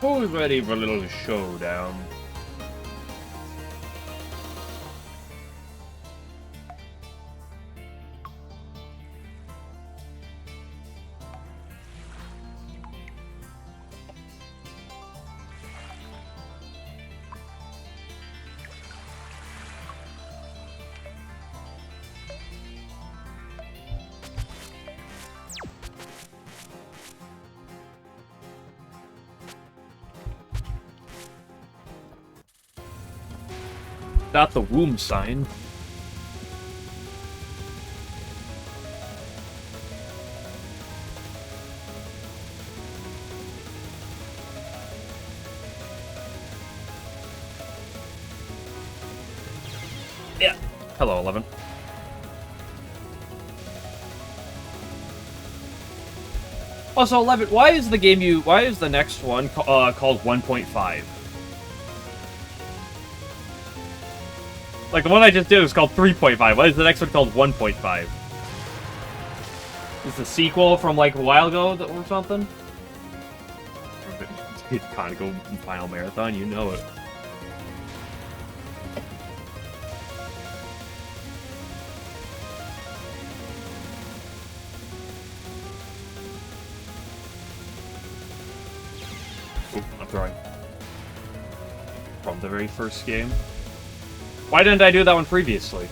Who's ready for a little showdown? Not the womb sign. Yeah. Hello, 11. Also, 11, why is the next one called 1.5? Like, the one I just did was called 3.5. Why is the next one called 1.5? Is the sequel from, like, a while ago or something? Conical Final Marathon, you know it. Oop, I'm throwing. From the very first game. Why didn't I do that one previously?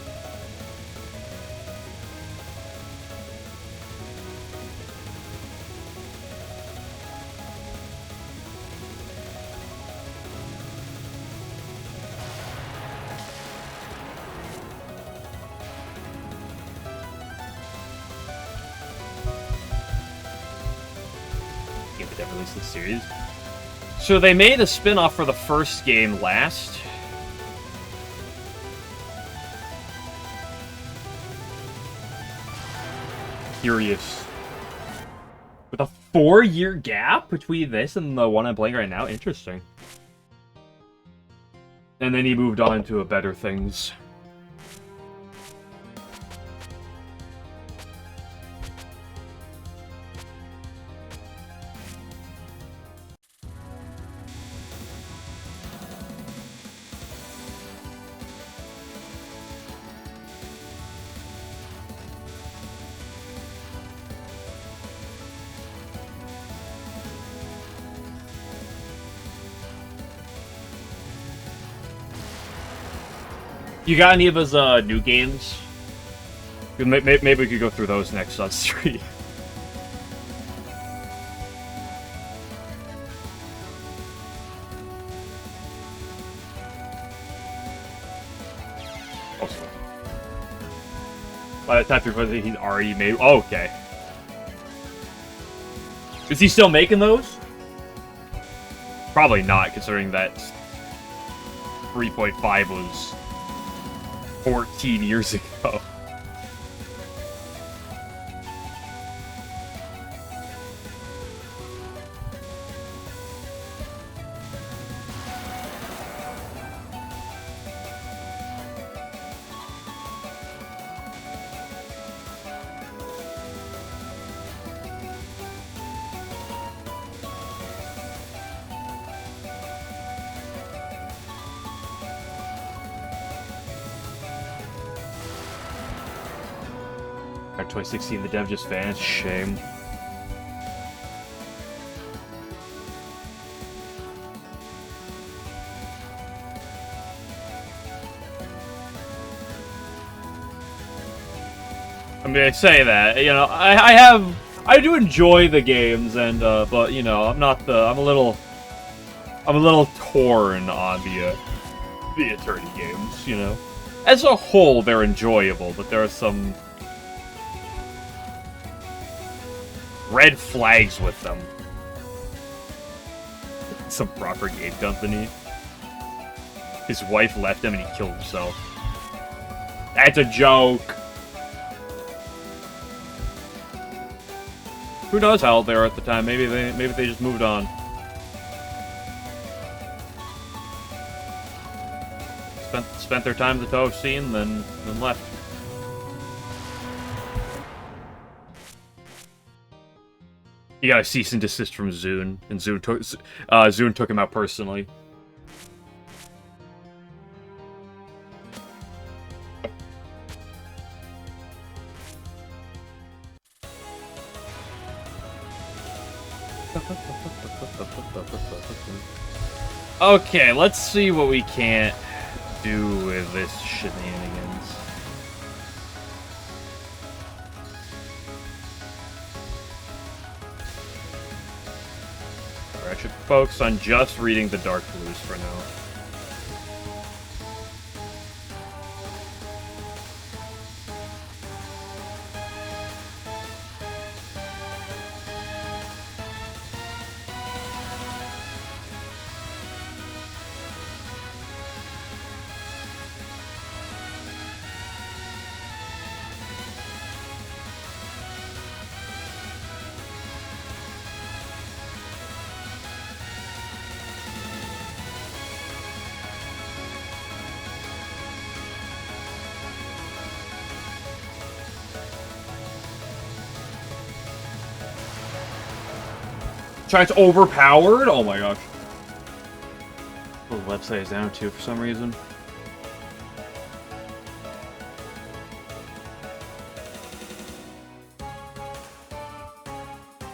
Game that never released this series. So they made a spin-off for the first game last. Curious. With a 4-year gap between this and the one I'm playing right now? Interesting. And then he moved on to better things. You got any of his new games? Maybe we could go through those next on stream. Also, by the time you're supposed to, he's already made. Oh, okay. Is he still making those? Probably not, considering that 3.5 was 14 years ago. Our 2016, the dev just vanished. Shame. I mean, I say that, you know, I do enjoy the games, and but you know, I'm a little torn on the Attorney games. You know, as a whole, they're enjoyable, but there are some red flags with them. Some proper game company. His wife left him and he killed himself. That's a joke. Who knows how old they were at the time? Maybe they just moved on. Spent their time at the Touhou scene, then left. He got a cease and desist from Zune, and Zune took him out personally. Okay, let's see what we can't do with this shenanigans. Alright, I should focus on just reading the Dark Blues for now. It's overpowered? Oh my gosh. Oh, the website is down too for some reason.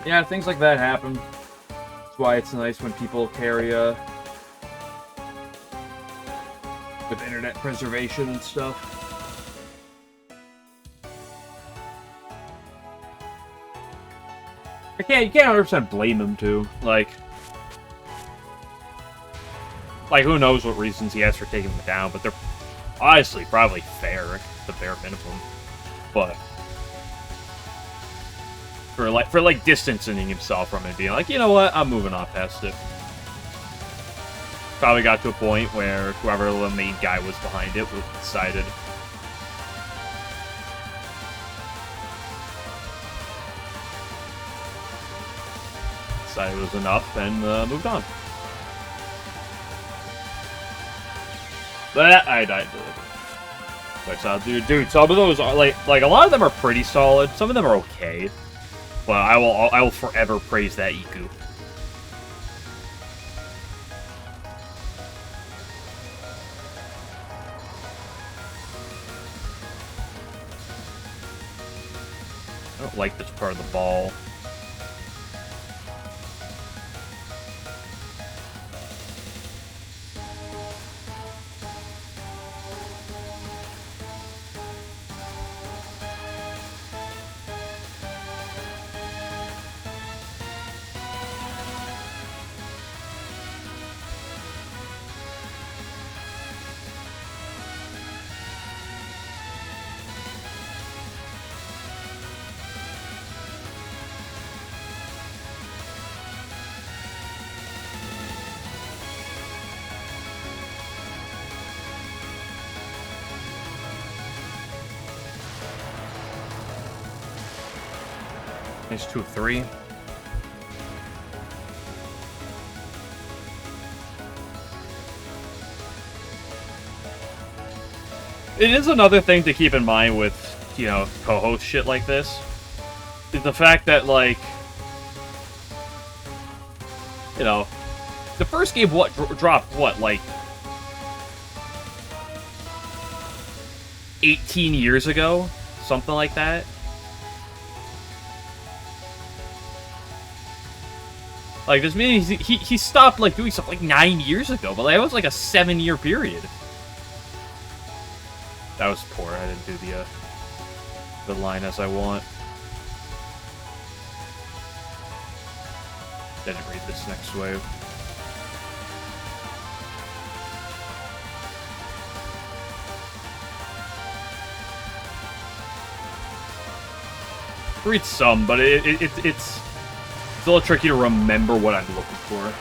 Yeah, things like that happen. That's why it's nice when people carry with internet preservation and stuff. You can't 100% blame him, too. Like, who knows what reasons he has for taking them down, but they're honestly probably fair, at the bare minimum. But for distancing himself from it, being like, you know what, I'm moving on past it. Probably got to a point where whoever the main guy was behind it decided, it was enough and moved on. But I died. Dude, some of those are like a lot of them are pretty solid. Some of them are okay, but I will forever praise that Iku. I don't like this part of the ball. Nice 2-3. It is another thing to keep in mind with, co-host shit like this. Is the fact that, like, the first game dropped, like 18 years ago? Something like that? Like, this means he stopped, like, doing stuff, like, 9 years ago, but, like, it was, like, a 7-year period. That was poor. I didn't do the line as I want. Didn't read this next wave. Read some, but it's a little tricky to remember what I'm looking for.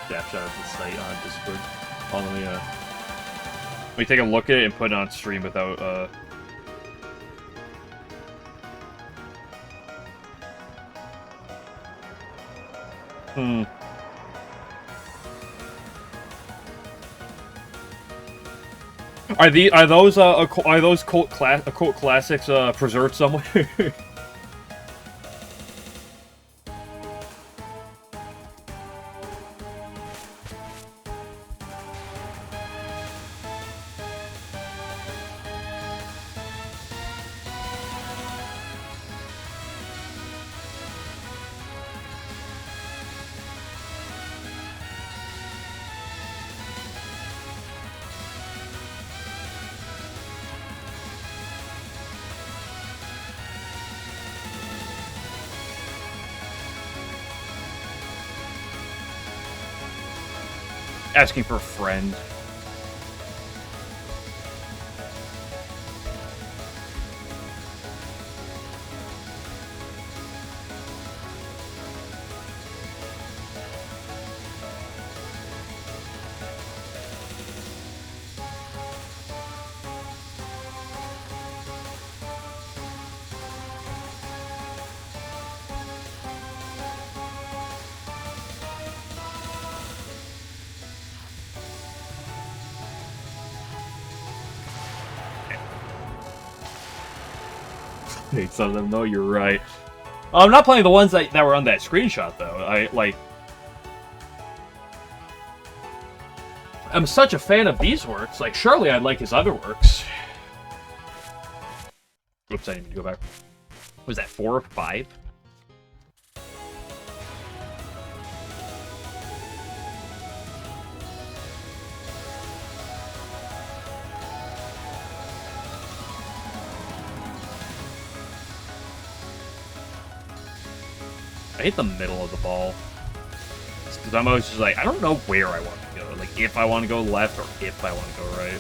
Yeah, shout out to the site on Discord. Let me take a look at it and put it on stream without are those cult classics preserved somewhere? Asking for a friend. Some of them, no, you're right. I'm not playing the ones that were on that screenshot, though. I'm such a fan of these works. Like, surely I'd like his other works. Oops, I didn't mean to go back. Was that 4 or 5? I hate the middle of the ball. Because I'm always just like, I don't know where I want to go. Like, if I want to go left or if I want to go right.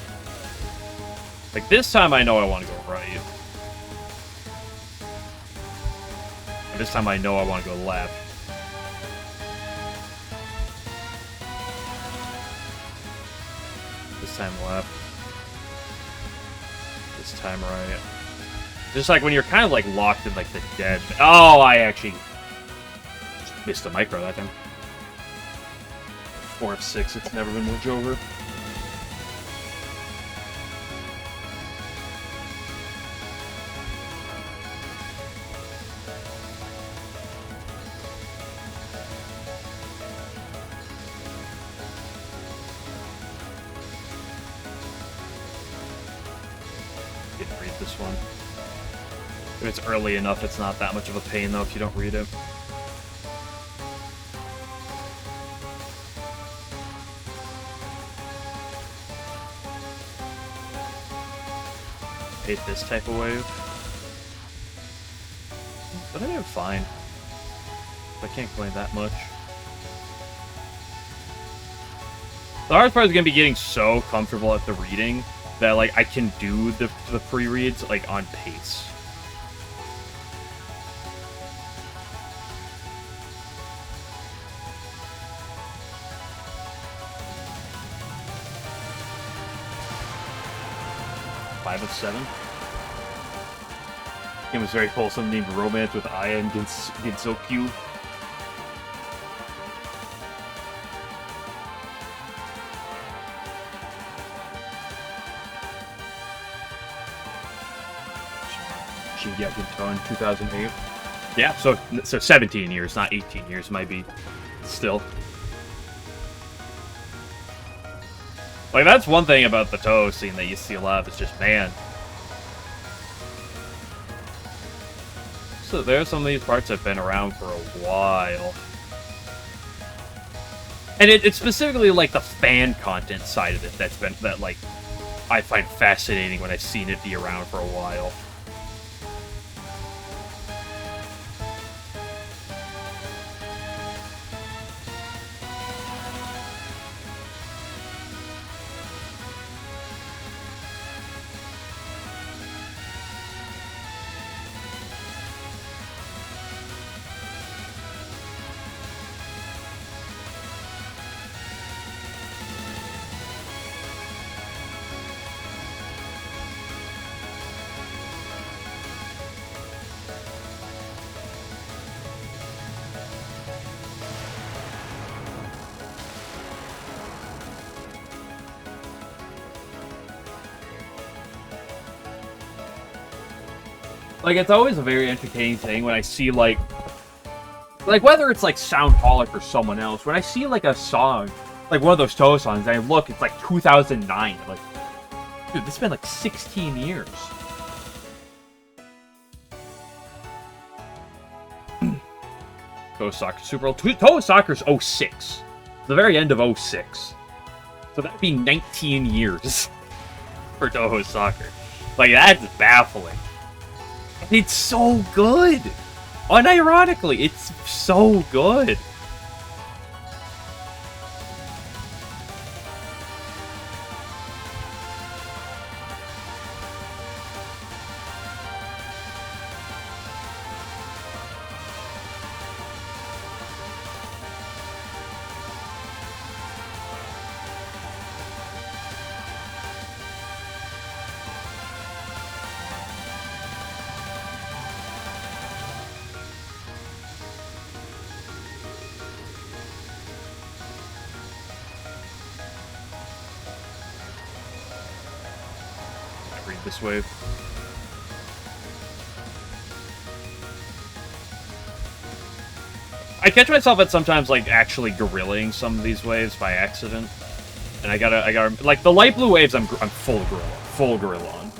Like, this time I know I want to go right. And this time I know I want to go left. This time left. This time right. Just like when you're kind of like locked in like the dead. Oh, I actually missed a micro that time. 4 of 6, it's never been much over. Didn't read this one. If it's early enough, it's not that much of a pain though if you don't read it. Hate this type of wave. But I did fine. I can't complain that much. The hardest part is going to be getting so comfortable at the reading that like I can do the pre-reads like on pace. Five of 7. It was very wholesome, named Romance with Aya and Ginsoku. Shingeki in 2008. Yeah, so 17 years, not 18 years, might be still. Like, that's one thing about the Touhou scene that you see a lot of, it's just, man. So there are some of these parts that have been around for a while. And it's specifically, like, the fan content side of it that, like, I find fascinating when I've seen it be around for a while. Like, it's always a very entertaining thing when I see, like whether it's, like, Soundholic or someone else, when I see, like, a song, like, one of those Touhou songs, and I look, it's, like, 2009. I'm like, dude, this has been, like, 16 years. Touhou Soccer Super Bowl. Touhou Soccer's 06. The very end of 06. So that'd be 19 years for Touhou Soccer. Like, that's baffling. And it's so good. Unironically, it's so good. Read this wave. I catch myself at sometimes, like, actually gorillaing some of these waves by accident. And I gotta, like, the light blue waves, I'm full gorilla on.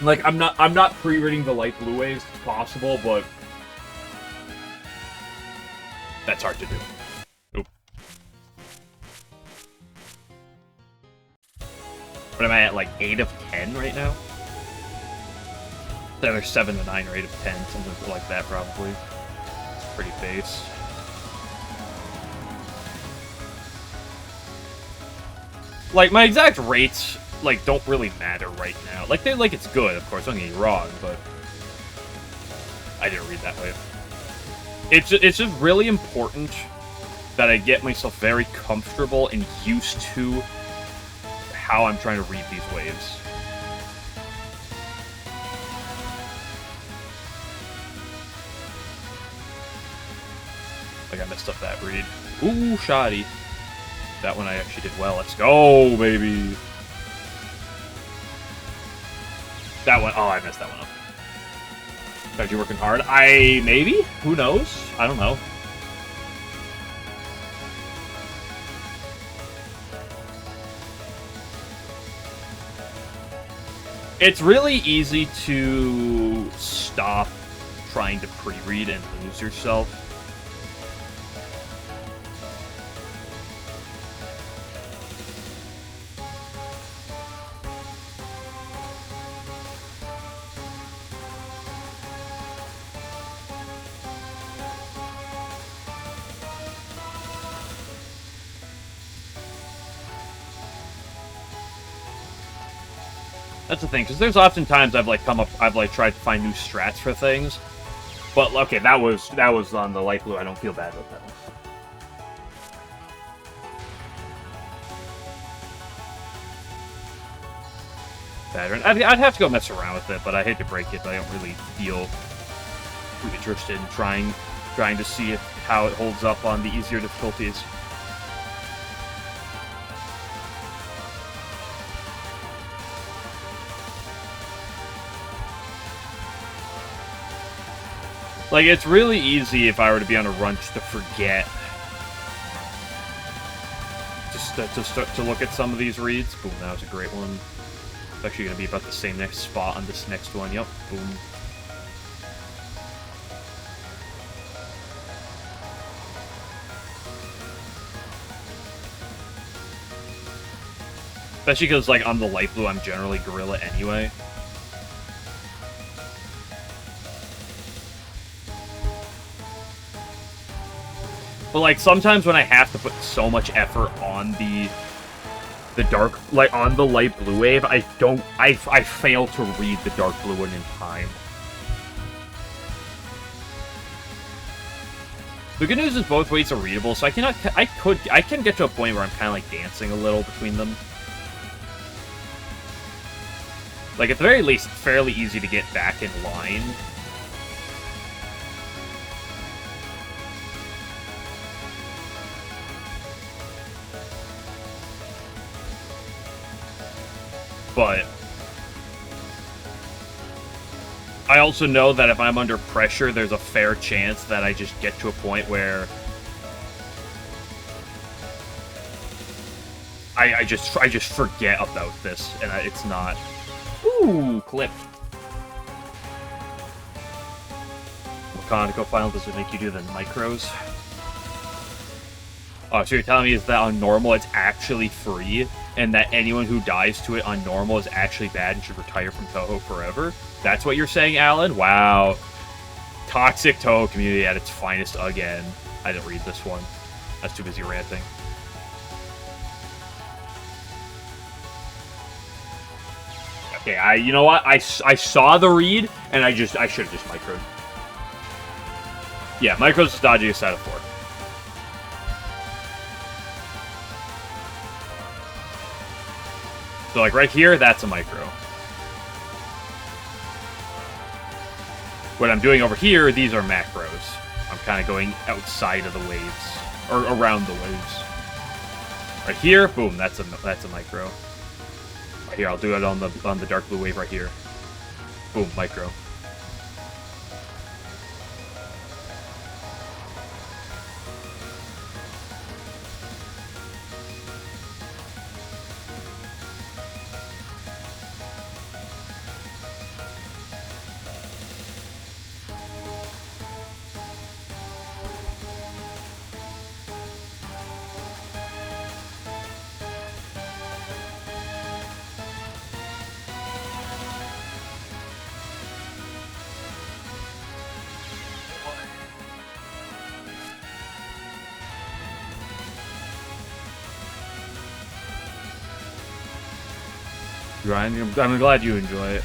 Like, I'm not pre-reading the light blue waves if possible, but that's hard to do. Oop. What am I at, like, 8 of 10 right now? Either 7 to 9 or 8 of 10, something like that, probably. It's pretty base. Like, my exact rates, like, don't really matter right now. Like, it's good, of course, don't get me wrong, but I didn't read that wave. It's just really important that I get myself very comfortable and used to how I'm trying to read these waves. Like, I messed up that read. Ooh, shoddy. That one I actually did well. Let's go, baby. That one, oh, I messed that one up. Are you working hard? Maybe? Who knows? I don't know. It's really easy to stop trying to pre-read and lose yourself. That's the thing, because there's often times I've tried to find new strats for things, but okay, that was on the light blue. I don't feel bad about that one. Pattern. I'd have to go mess around with it, but I hate to break it, but I don't really feel interested in trying to see how it holds up on the easier difficulties. Like, it's really easy if I were to be on a run just to forget. Just to look at some of these reads. Boom, that was a great one. It's actually going to be about the same next spot on this next one. Yep, boom. Especially because, like, on the light blue, I'm generally gorilla anyway. But, like, sometimes when I have to put so much effort on the dark, like, on the light blue wave, I fail to read the dark blue one in time. The good news is both waves are readable, so I can get to a point where I'm kind of, like, dancing a little between them. Like, at the very least, fairly easy to get back in line. But I also know that if I'm under pressure, there's a fair chance that I just get to a point where I just forget about this, and it's not. Ooh, clip. Mechanical final, does it make you do the micros? Oh, so you're telling me is that on normal it's actually free, and that anyone who dies to it on normal is actually bad and should retire from Touhou forever? That's what you're saying, Alan? Wow. Toxic Touhou community at its finest again. I didn't read this one. I was too busy ranting. Okay, you know what? I saw the read, and I should have just microed. Yeah, micros is dodgiest out of 4. So, like, right here, that's a micro. What I'm doing over here, these are macros. I'm kind of going outside of the waves, or around the waves. Right here, boom, that's a micro. Right here, I'll do it on the dark blue wave right here. Boom, micro. Ryan, I'm glad you enjoy it.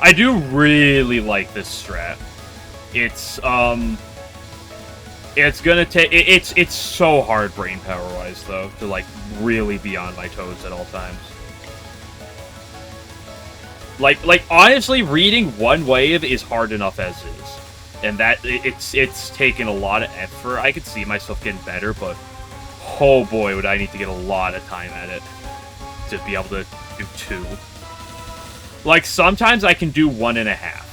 I do really like this strat. It's gonna take it's so hard brain power wise though to like really be on my toes at all times. Like honestly, reading one wave is hard enough as is, and that it's taken a lot of effort. I could see myself getting better, but oh boy, would I need to get a lot of time at it to be able to do 2. Like sometimes I can do 1.5.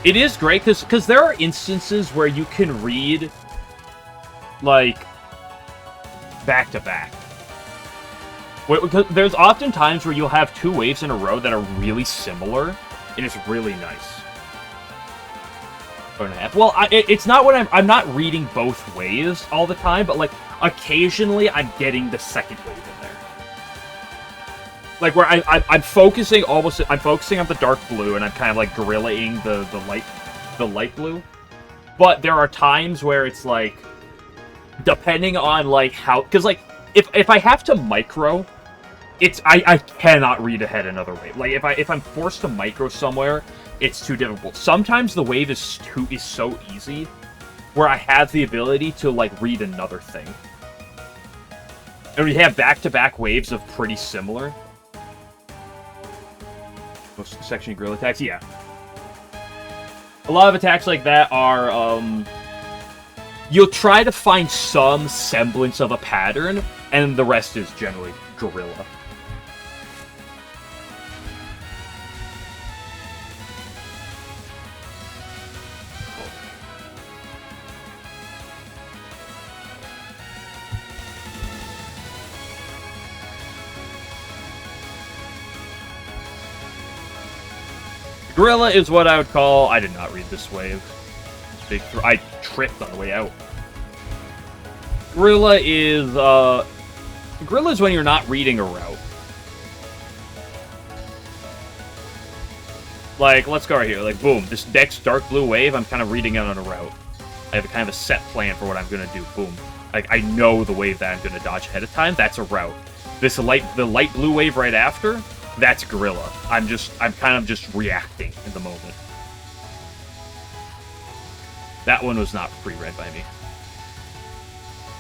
It is great, because there are instances where you can read, like, back-to-back. There's often times where you'll have 2 waves in a row that are really similar, and it's really nice. 1.5. Well, it's not what I'm not reading both waves all the time, but, like, occasionally I'm getting the second wave in there. Like where I'm focusing on the dark blue, and I'm kind of like guerrilla-ing the light blue. But there are times where it's like, depending on like how, because like if I have to micro, I cannot read ahead another wave. Like if I'm forced to micro somewhere, it's too difficult. Sometimes the wave is so easy, where I have the ability to like read another thing. And we have back-to-back waves of pretty similar. Section guerrilla attacks, yeah. A lot of attacks like that are, you'll try to find some semblance of a pattern, and the rest is generally guerrilla. Gorilla is what I would call... I did not read this wave. I tripped on the way out. Gorilla is when you're not reading a route. Like, let's go right here. Like, boom. This next dark blue wave, I'm kind of reading it on a route. I have a kind of a set plan for what I'm going to do. Boom. Like, I know the wave that I'm going to dodge ahead of time. That's a route. The light blue wave right after... That's guerrilla. I'm kind of just reacting in the moment. That one was not pre-read by me.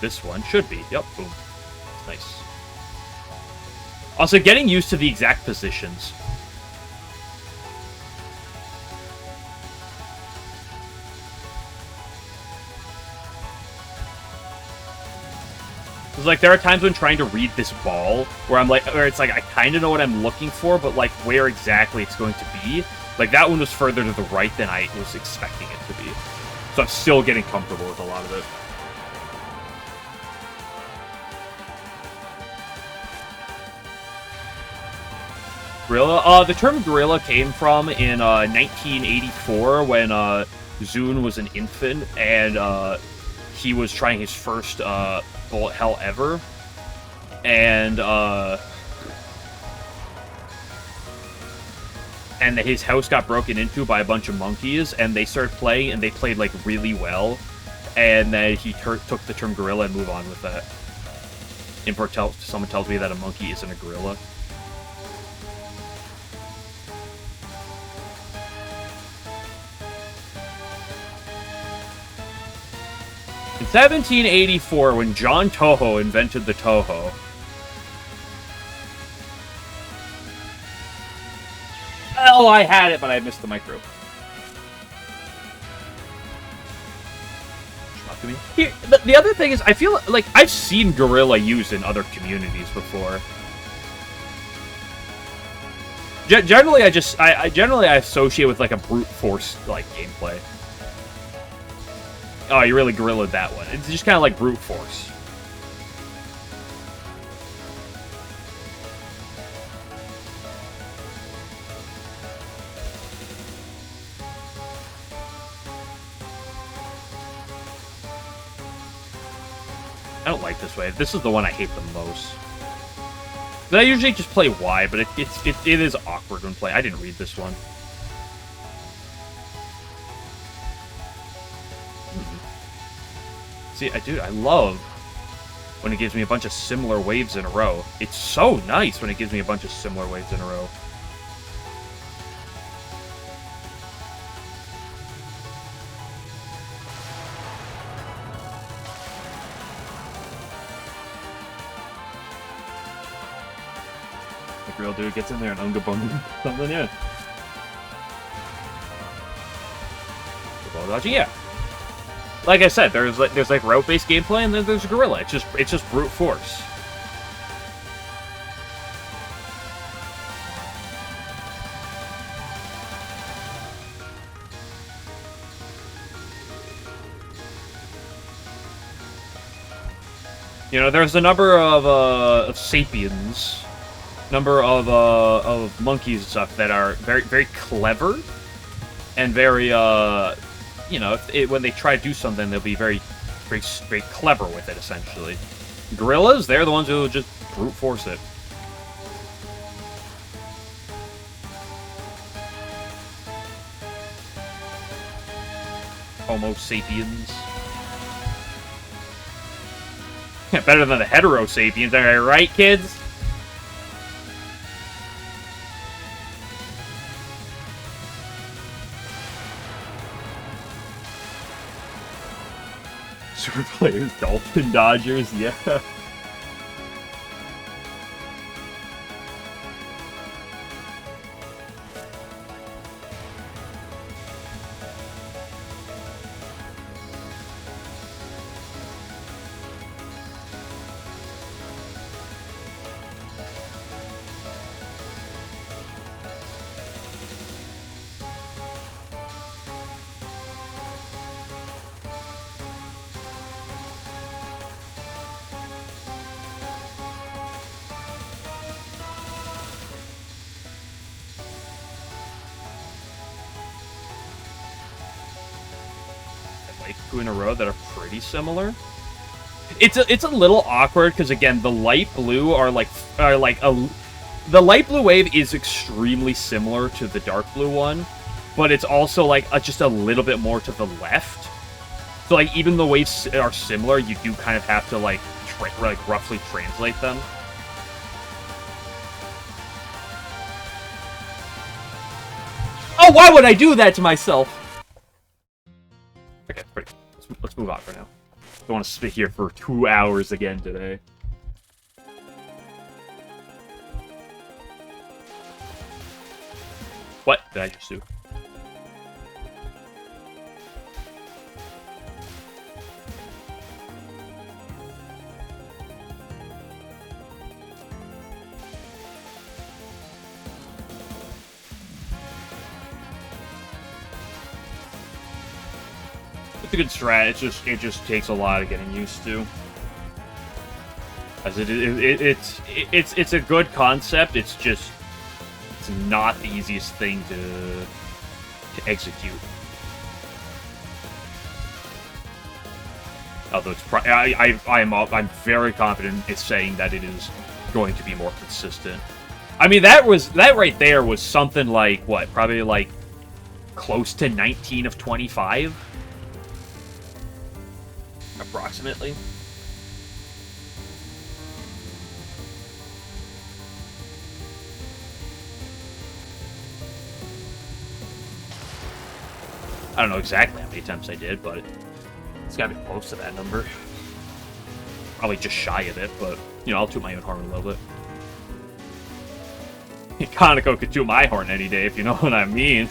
This one should be. Yep, boom. Nice. Also, getting used to the exact positions. Because, like, there are times when trying to read this ball where I'm like, where it's like, I kind of know what I'm looking for, but, like, where exactly it's going to be. Like, that one was further to the right than I was expecting it to be. So I'm still getting comfortable with a lot of it. Gorilla? The term gorilla came from in 1984 when Zune was an infant and he was trying his first bullet hell ever. And his house got broken into by a bunch of monkeys, and they started playing, and they played, like, really well. And then he took the term gorilla and moved on with that. Someone tells me that a monkey isn't a gorilla. In 1784, when John Touhou invented the Touhou, well, I had it, but I missed the micro. Here, the other thing is, I feel like I've seen gorilla used in other communities before. Generally, I associate with, like, a brute force, like, gameplay. Oh, you really gorillaed that one. It's just kind of like brute force. I don't like this wave. This is the one I hate the most. I usually just play Y, but it is awkward when play. I didn't read this one. See, I love when it gives me a bunch of similar waves in a row. It's so nice when it gives me a bunch of similar waves in a row. The real dude gets in there and unga bunga something, yeah. Ball dodging, yeah. Like I said, there's like route-based gameplay, and then there's gorilla. It's just brute force. You know, there's a number of sapiens, number of monkeys and stuff that are very, very clever and very you know, when they try to do something, they'll be very, very, very clever with it, essentially. Gorillas, they're the ones who will just brute force it. Homo sapiens. Yeah, better than the hetero sapiens, am I right, kids? Super players, Dolphin Dodgers, yeah. Two in a row that are pretty similar. It's a little awkward because again the light blue the light blue wave is extremely similar to the dark blue one, but it's also like just a little bit more to the left. So like even the waves are similar, you do kind of have to like roughly translate them. Oh, why would I do that to myself? Okay, pretty. Let's move on for now. Don't want to sit here for 2 hours again today. What did I just do? It's a good strat. It just takes a lot of getting used to. As it's a good concept. It's not the easiest thing to execute. Although I'm very confident in saying that it is going to be more consistent. I mean, that right there was something like what? Probably like close to 19 of 25. Approximately. I don't know exactly how many attempts I did, but it's gotta be close to that number. Probably just shy of it, but, you know, I'll toot my own horn a little bit. Kaneko could toot my horn any day, if you know what I mean.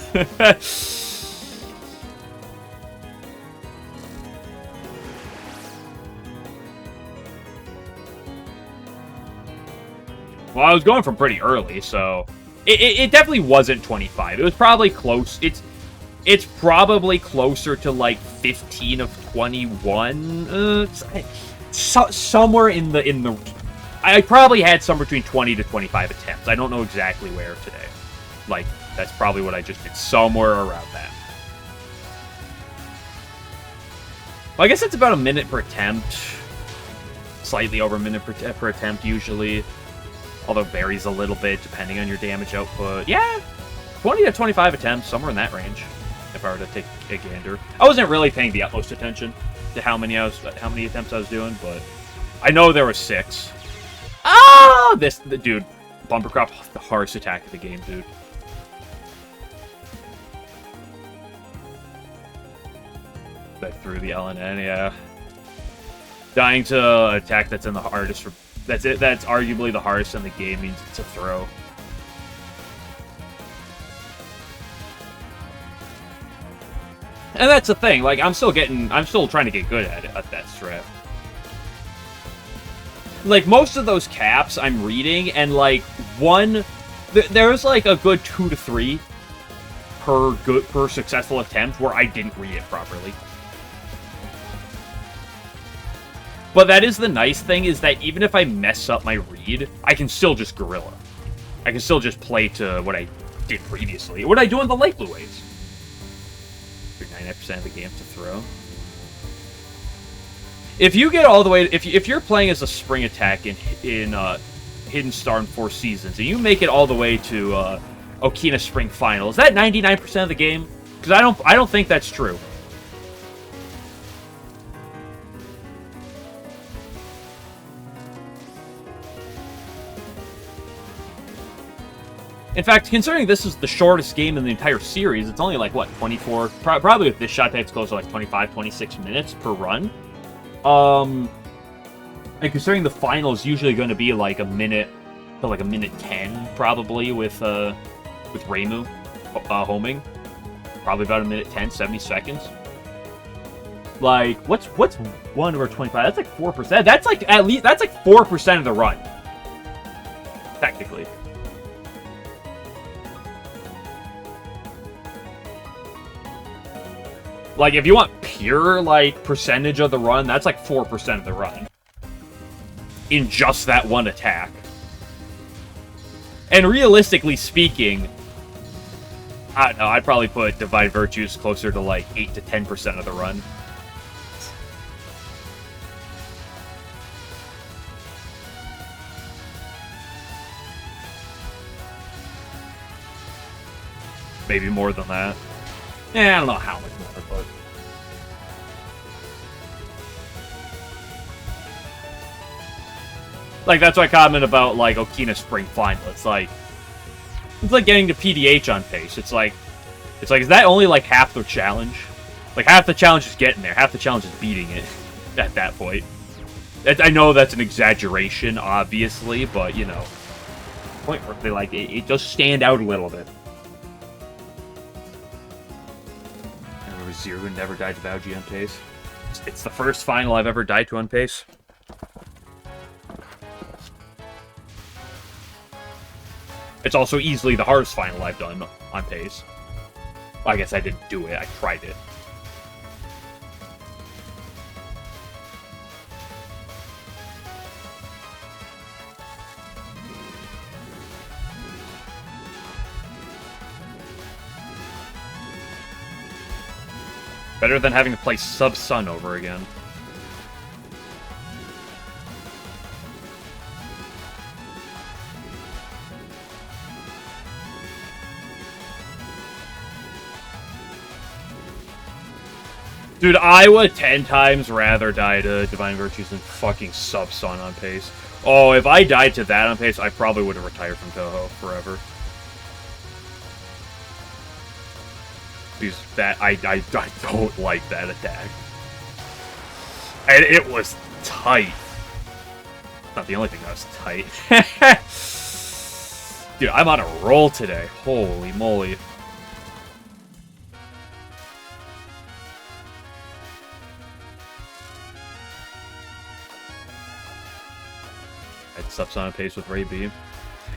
Well, I was going from pretty early, so it definitely wasn't 25. It was probably close. It's probably closer to like 15 of 21. Somewhere in the. I probably had somewhere between 20 to 25 attempts. I don't know exactly where today. Like, that's probably what I just did. Somewhere around that. Well, I guess it's about a minute per attempt. Slightly over a minute per attempt usually. Although it varies a little bit depending on your damage output. Yeah, 20 to 25 attempts, somewhere in that range. If I were to take a gander, I wasn't really paying the utmost attention to how many attempts I was doing, but I know there were 6. Ah, the dude, bumper crop, the hardest attack of the game, dude. Back through the LNN, yeah. Dying to attack that's in the hardest. That's it. That's arguably the hardest in the game. Means it's a throw. And that's the thing. Like, I'm still trying to get good at it, at that strat. Like, most of those caps I'm reading, and like there's like a good 2 to 3 per successful attempt where I didn't read it properly. But that is the nice thing, is that even if I mess up my read, I can still just gorilla. I can still just play to what I did previously. What I do in the light blue waves. 99% of the game to throw. If you get all the way, if you're playing as a spring attack in Hidden Star in 4 Seasons, and you make it all the way to Okina Spring Final, is that 99% of the game? Because I don't think that's true. In fact, considering this is the shortest game in the entire series, it's only like, what, 24? Probably with this shot, it's close to like 25, 26 minutes per run. And considering the final is usually going to be like a minute to like a minute 10, probably, with Reimu homing. Probably about a minute 10, 70 seconds. Like, what's 1 over 25? That's like 4%. That's like, at least, that's like 4% of the run. Technically. Like, if you want pure, like, percentage of the run, that's like 4% of the run. In just that one attack. And realistically speaking, I don't know, I'd probably put Divine Virtues closer to like 8 to 10% of the run. Maybe more than that. I don't know how much more, but... Like, that's why I comment about, like, Okina Spring Final. It's like getting to PDH on pace. It's like, is that only, like, half the challenge? Like, half the challenge is getting there. Half the challenge is beating it. at that point. I know that's an exaggeration, obviously, but, you know, point where they, like, it does stand out a little bit. I remember Zero never died to Bowji on pace. It's the first final I've ever died to on pace. It's also easily the hardest final I've done on pace. Well, I guess I didn't do it, I tried it. Better than having to play Sub-Sun over again. Dude, I would 10 times rather die to Divine Virtues than fucking Sub-Sun on pace. Oh, if I died to that on pace, I probably would have retired from Touhou forever. Because that, I don't like that attack. And it was tight. Not the only thing that was tight. Dude, I'm on a roll today. Holy moly. I had Sub-Sun on pace with Ray B.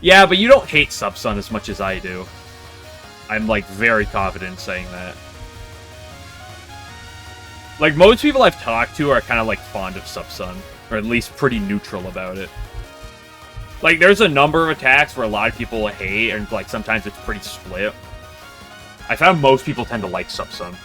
Yeah, but you don't hate Sub-Sun as much as I do. I'm, like, very confident in saying that. Like, most people I've talked to are kind of, like, fond of Sub-Sun. Or at least pretty neutral about it. Like, there's a number of attacks where a lot of people hate, and, like, sometimes it's pretty split. I found most people tend to like Sub-Sun.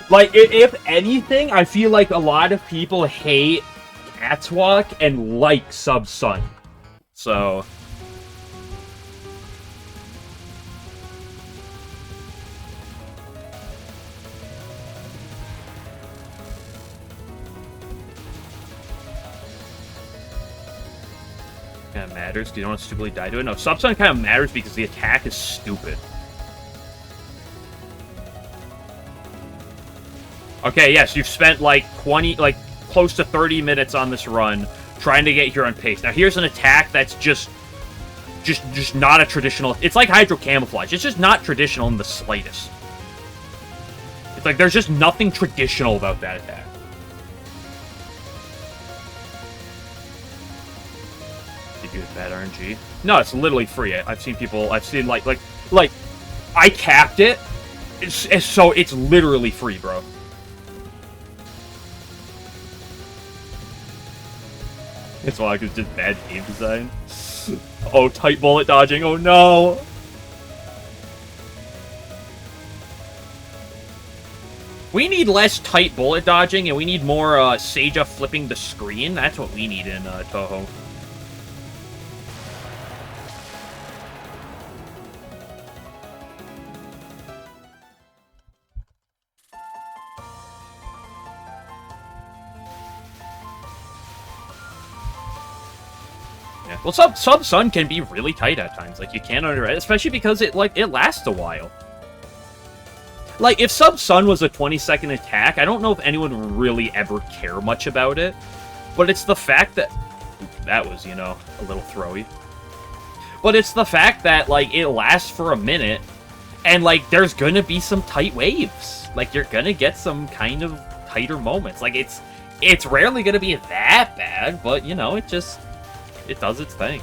Like, if anything, I feel like a lot of people hate Catwalk and like Sub-Sun. So... kind of matters because you don't want to stupidly die to it. No, Sub-Sun kind of matters because the attack is stupid. Okay, yes, you've spent like 20, like close to 30 minutes on this run trying to get here on pace. Now here's an attack that's just not a traditional. It's like Hydro Camouflage. It's just not traditional in the slightest. It's like there's just nothing traditional about that attack. Did you get bad RNG? No, it's literally free. I've seen people. I've seen like I capped it, so it's literally free, bro. It's why it's just bad game design. Oh, tight bullet dodging. Oh no. We need less tight bullet dodging, and we need more Seiya flipping the screen. That's what we need in Touhou. Yeah. Well, Sub-Sun can be really tight at times. Like, you can't underestimate, especially because it lasts a while. Like, if Sub-Sun was a 20-second attack, I don't know if anyone would really ever care much about it. But it's the fact that... That was, you know, a little throwy. But it's the fact that, like, it lasts for a minute, and, like, there's gonna be some tight waves. Like, you're gonna get some kind of tighter moments. Like, it's rarely gonna be that bad, but, you know, it does its thing.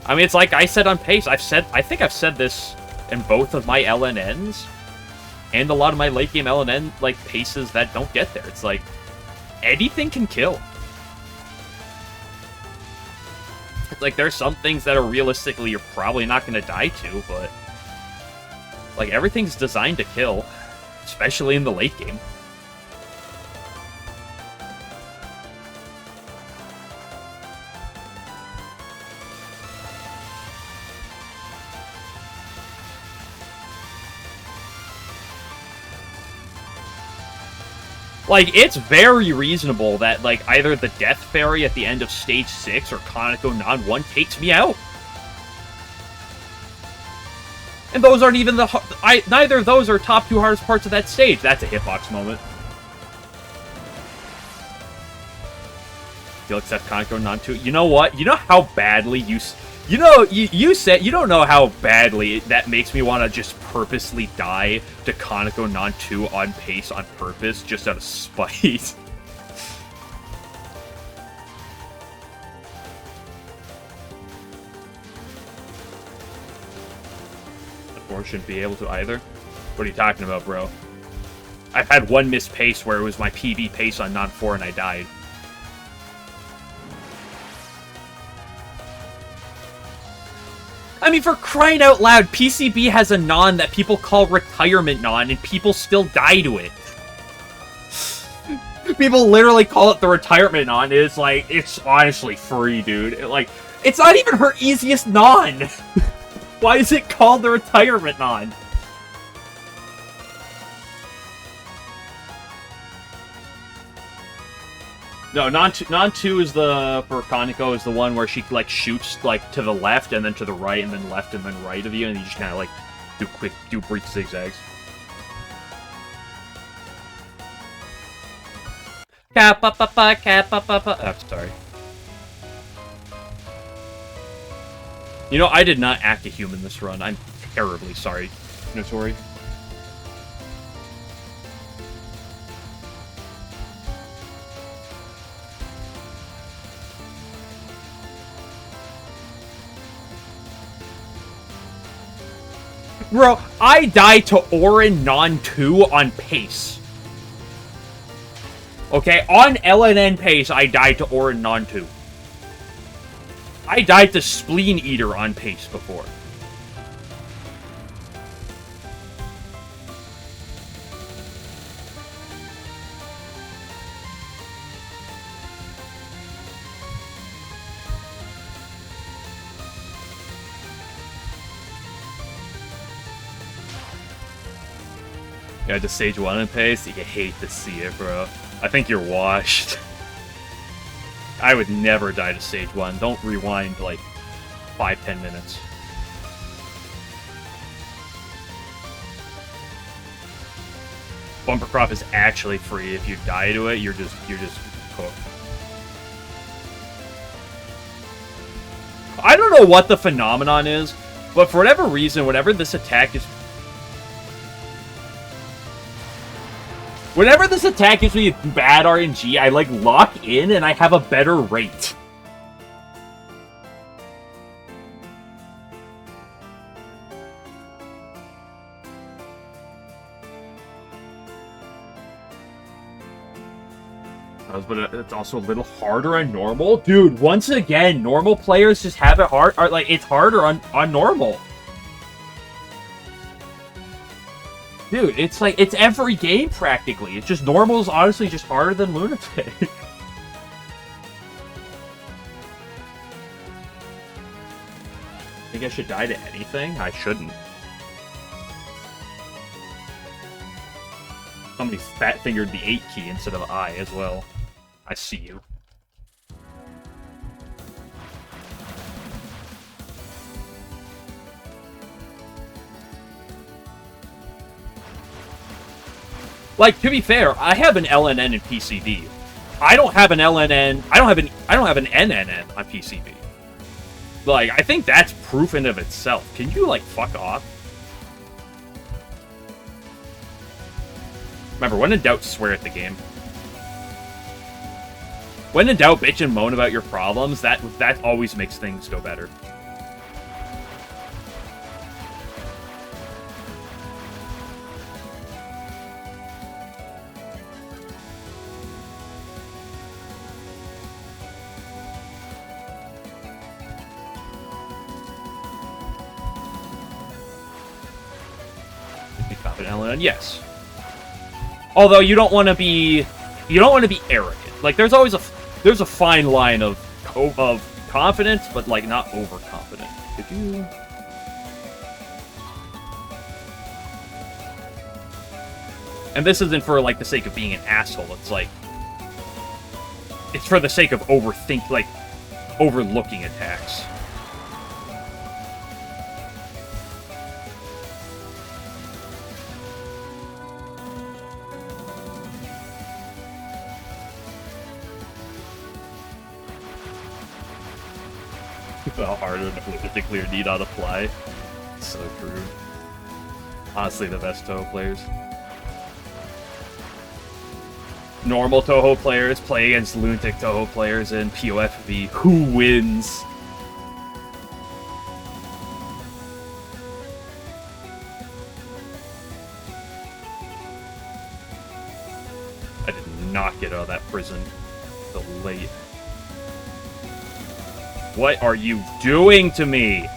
I mean, it's like I said on pace. I think I've said this in both of my LNNs and a lot of my late game LNN like paces that don't get there. It's like anything can kill. It's like there's some things that are realistically you're probably not going to die to, but like everything's designed to kill, especially in the late game. Like, it's very reasonable that, like, either the Death Fairy at the end of Stage 6 or Kaneko Non 1 takes me out. And those aren't even the... neither of those are top 2 hardest parts of that stage. That's a hitbox moment. You'll accept Kaneko Non 2. You know what? You know how badly you said... You don't know how badly that makes me want to just purposely die to Kaneko Non 2 on pace on purpose, just out of spite. Or shouldn't be able to either. What are you talking about, bro? I've had one missed pace where it was my PB pace on Non 4 and I died. I mean, for crying out loud, PCB has a non that people call retirement non, and people still die to it. People literally call it the retirement non. It's like, it's honestly free, dude. It's not even her easiest non. Why is it called the retirement non? No, non 2 is the, for Kaneko, is the one where she, like, shoots, like, to the left, and then to the right, and then left, and then right of you, and you just kind of, like, do brief zigzags. Oh, sorry. You know, I did not act a human this run. I'm terribly sorry, Notori. Bro, I died to Orin Non 2 on pace. Okay, on LNN pace, I died to Orin Non 2. I died to Spleen Eater on pace before. Yeah, to stage 1 in pace, you hate to see it, bro. I think you're washed. I would never die to stage 1. Don't rewind, like, 5-10 minutes. Bumper crop is actually free. If you die to it, you're just cooked. I don't know what the phenomenon is, but for whatever reason, whenever this attack is... Whenever this attack gives me bad RNG, I, like, lock in and I have a better rate. But it's also a little harder on normal. Dude, once again, normal players just have it hard. Or, like, it's harder on normal. Dude, it's like, it's every game practically. It's just, normal is honestly just harder than Lunatic. Think I should die to anything? I shouldn't. Somebody fat-fingered the 8 key instead of I as well. I see you. Like, to be fair, I have an LNN in PCB. I don't have an LNN. I don't have an NNN on PCB. Like, I think that's proof in of itself. Can you, like, fuck off? Remember, when in doubt, swear at the game. When in doubt, bitch and moan about your problems. That always makes things go better. LNN, yes. Although you don't want to be arrogant. Like, there's a fine line of confidence, but like not overconfident. Could you? And this isn't for, like, the sake of being an asshole. It's, like... It's for the sake of overlooking attacks. How hard an particular need on the fly. So true. Honestly, the best Touhou players. Normal Touhou players play against lunatic Touhou players in POFV. Who wins? I did not get out of that prison till late. What are you doing to me?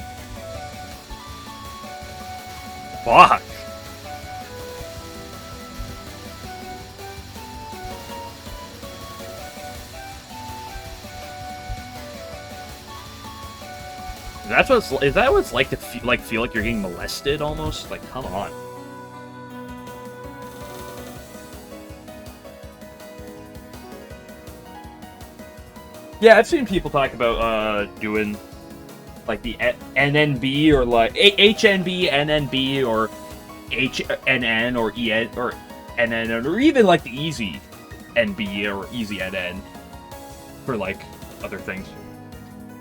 Fuck. Is that what it's like to feel like you're getting molested almost? Like, come on. Yeah, I've seen people talk about doing like the NNB or like HNB, NNB, or HNN or EN or NN, or even like the Easy NB or Easy NN for like other things.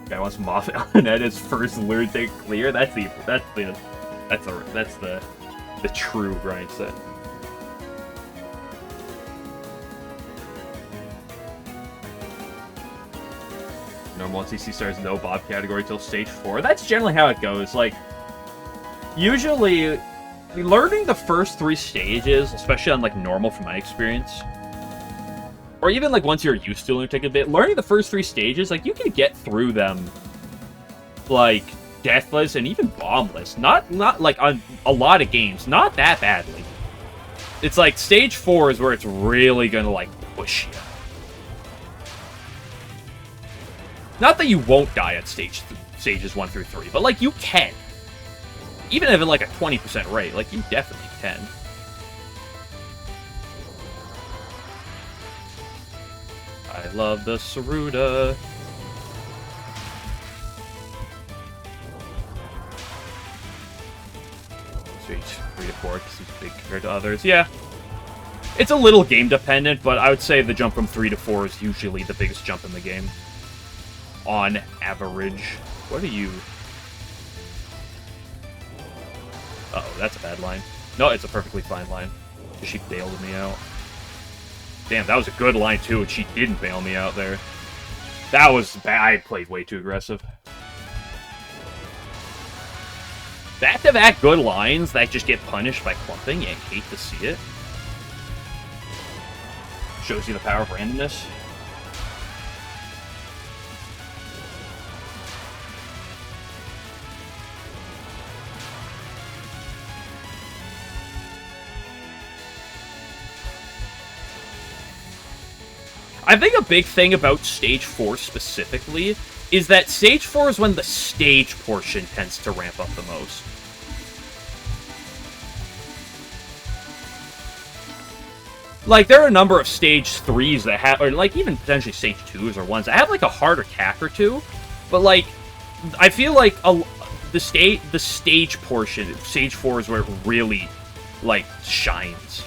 Guy wants Moth LNN his first lunatic clear. That's the true grind set. Normal CC stars no Bob category till stage 4. That's generally how it goes. Like, usually, learning the first 3 stages, especially on like normal from my experience, or even like once you're used to lunatic a bit, learning the first 3 stages, like you can get through them like deathless and even bombless. Not like on a lot of games, not that badly. It's like stage 4 is where it's really gonna like push you. Not that you won't die at stages 1 through 3, but like you can. Even if at like a 20% rate, like you definitely can. I love the Saruda. Stage 3 to 4 because he's big compared to others. Yeah. It's a little game dependent, but I would say the jump from 3 to 4 is usually the biggest jump in the game. On average. What are you? Uh-oh, that's a bad line. No, it's a perfectly fine line. She bailed me out. Damn, that was a good line, too, and she didn't bail me out there. That was bad. I played way too aggressive. Back-to-back good lines that just get punished by clumping. You hate to see it. Shows you the power of randomness. I think a big thing about Stage 4 specifically is that Stage 4 is when the stage portion tends to ramp up the most. Like, there are a number of Stage 3s that have, or like even potentially Stage 2s or 1s that have like a harder cack or two, but like, I feel like the stage portion, Stage 4 is where it really, like, shines.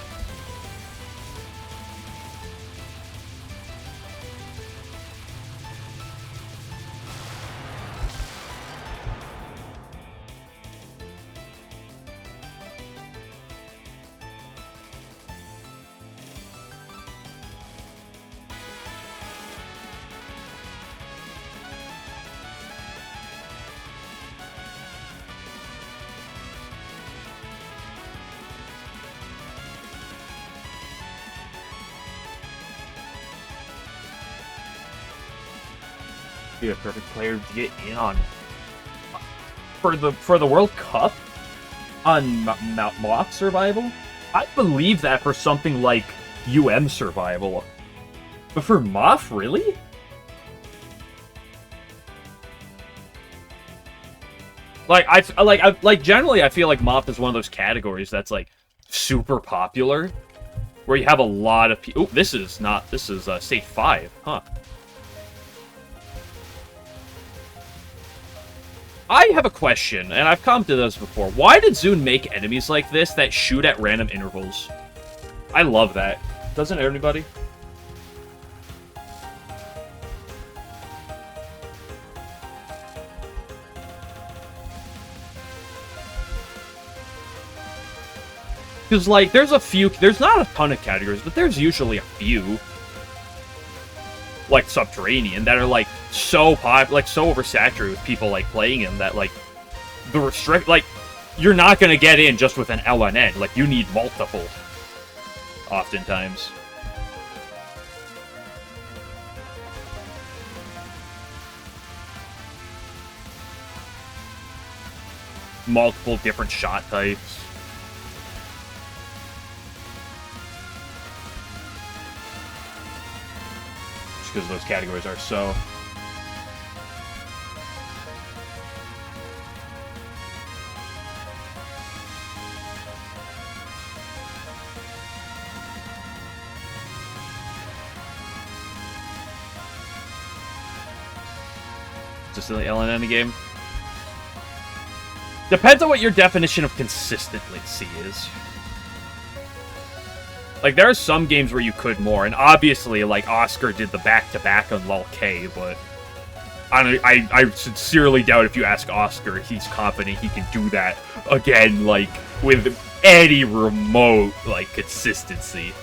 Be a perfect player to get in on for the World Cup on Moth Survival. I believe that for something like Survival, but for Moth, really? Like generally, I feel like Moth is one of those categories that's like super popular, where you have a lot of people. Oh, this is stage 5, huh? I have a question, and I've commented this before. Why did Zune make enemies like this that shoot at random intervals? I love that. Doesn't everybody? Because, like, there's not a ton of categories, but there's usually a few, like Subterranean, that are, like, so so oversaturated with people, like, playing them that, like, you're not gonna get in just with an LNN. Like, you need multiple, oftentimes. Multiple different shot types. Because those categories are so... Just in the LNN game? Depends on what your definition of consistency is. Like, there are some games where you could more, and obviously, like, Oscar did the back-to-back on LOL-K, but I sincerely doubt if you ask Oscar, he's confident he can do that again, like, with any remote, like, consistency.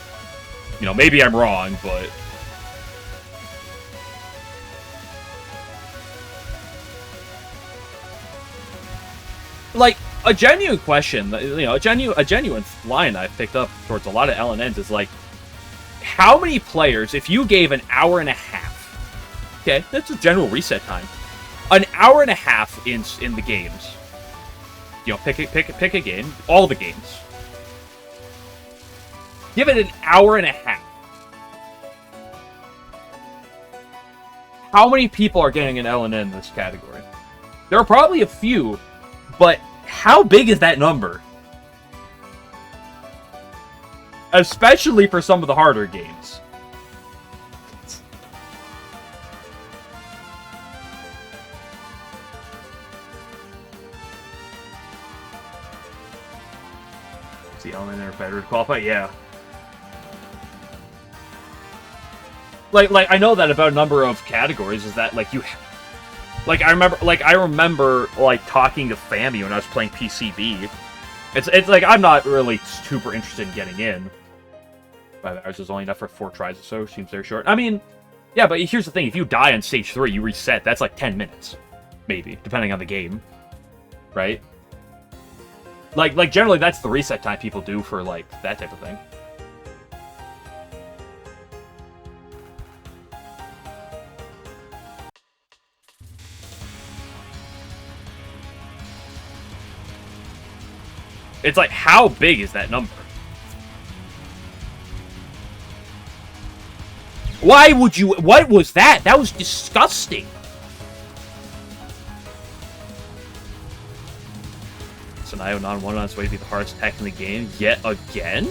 You know, maybe I'm wrong, but... Like, a genuine question, you know, a genuine line I've picked up towards a lot of LNNs is, like, how many players, if you gave an hour and a half, okay, that's a general reset time, an hour and a half in the games, you know, pick a game, all the games, give it an hour and a half, how many people are getting an LNN in this category? There are probably a few, but how big is that number? Especially for some of the harder games. Is the LNN or better to qualify? Yeah. Like I know that about a number of categories is that like you. Like I remember talking to Fami when I was playing PCB. It's like I'm not really super interested in getting in. 5 hours is only enough for 4 tries or so. Seems very short. I mean, yeah, but here's the thing: if you die on stage 3, you reset. That's like 10 minutes, maybe, depending on the game, right? Like generally, that's the reset time people do for like that type of thing. It's like, how big is that number? Why would you... What was that? That was disgusting. Sanayo non-1 on its way to be the hardest tech in the game yet again?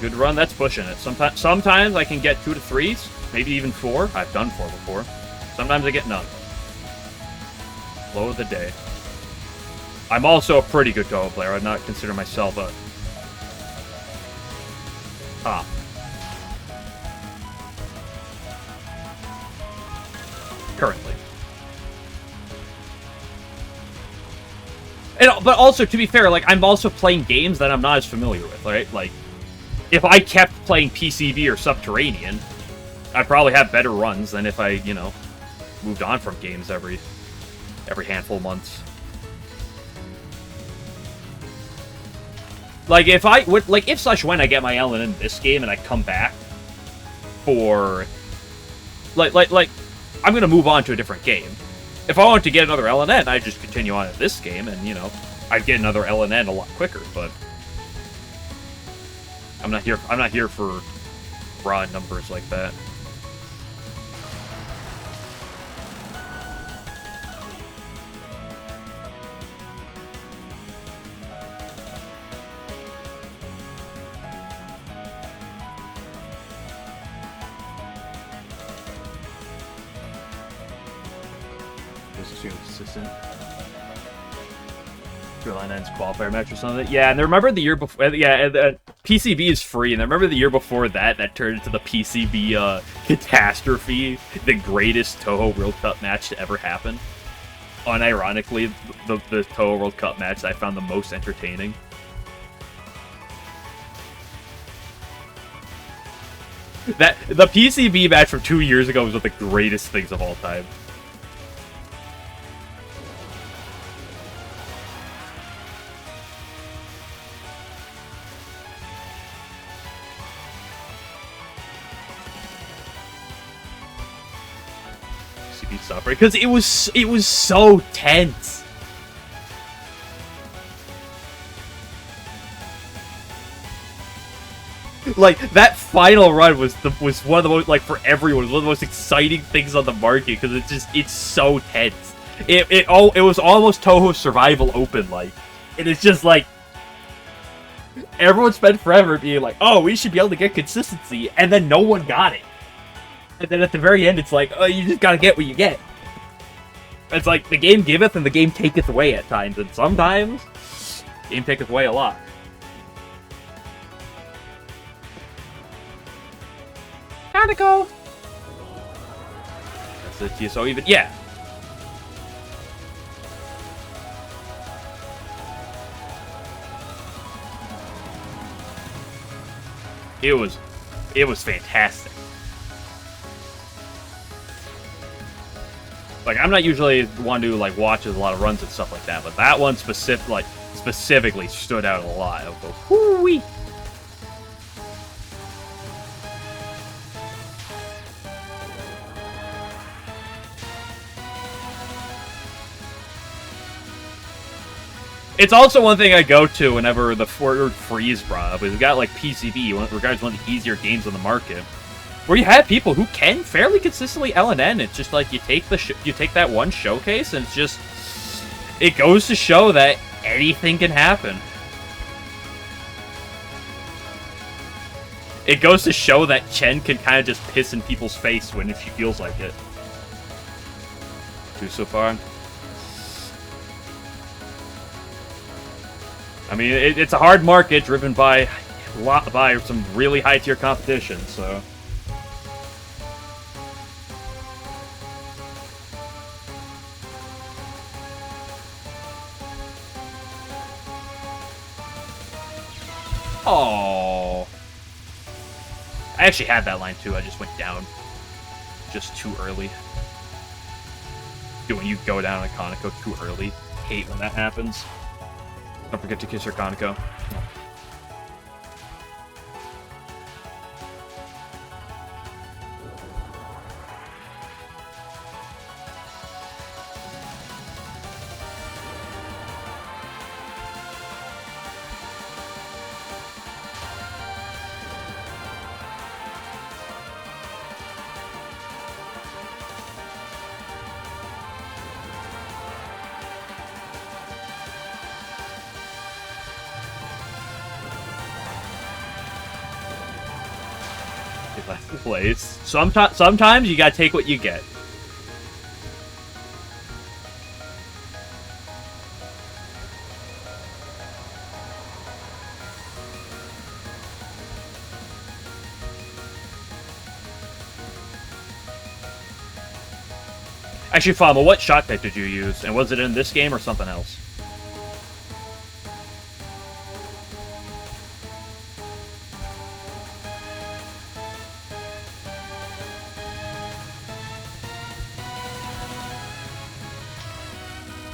Good run, that's pushing it. Sometimes I can get 2 to 3s, maybe even 4. I've done 4 before. Sometimes I get none. Low of the day. I'm also a pretty good Touhou player. I'd not consider myself a top. Currently. But also, to be fair, like, I'm also playing games that I'm not as familiar with, right? Like, if I kept playing PCB or Subterranean, I'd probably have better runs than if I, you know, moved on from games every handful of months. Like, if I would, like, if/when I get my LNN in this game and I come back for Like, I'm gonna move on to a different game. If I want to get another LNN, I just continue on in this game, and you know, I'd get another LNN a lot quicker. But I'm not here for raw numbers like that. Consistent. LNN's qualifier match or something. Yeah, and I remember the year before. Yeah, PCB is free, and I remember the year before that turned into the PCB catastrophe, the greatest Touhou World Cup match to ever happen. Unironically, the Touhou World Cup match I found the most entertaining. The PCB match from 2 years ago was one of the greatest things of all time. Suffering because it was so tense. Like that final run was one of the most, like, for everyone, one of the most exciting things on the market because it's so tense. It was almost Touhou Survival Open like. And it's just like everyone spent forever being like, oh, we should be able to get consistency, and then no one got it. And then at the very end, it's like, oh, you just gotta get what you get. It's like, the game giveth and the game taketh away at times, and sometimes, the game taketh away a lot. Kaneko! That's the TSO even, yeah. It was fantastic. Like, I'm not usually one who, like, watches a lot of runs and stuff like that, but that one specifically stood out a lot. I was like, whoo-wee! It's also one thing I go to whenever the word freeze brought up. We've got, like, PCB, regards one of the easier games on the market, where you have people who can fairly consistently LNN. It's just like you take that one showcase, and it's just, it goes to show that anything can happen. It goes to show that Chen can kind of just piss in people's face when if she feels like it. 2 so far. I mean, it's a hard market driven by some really high tier competition, so. Oh, I actually had that line too. I just went down just too early. Dude, when you go down on a Kaneko too early, hate when that happens. Don't forget to kiss your Kaneko. Place. Sometimes you gotta take what you get. Actually, Fama, what shot type did you use? And was it in this game or something else?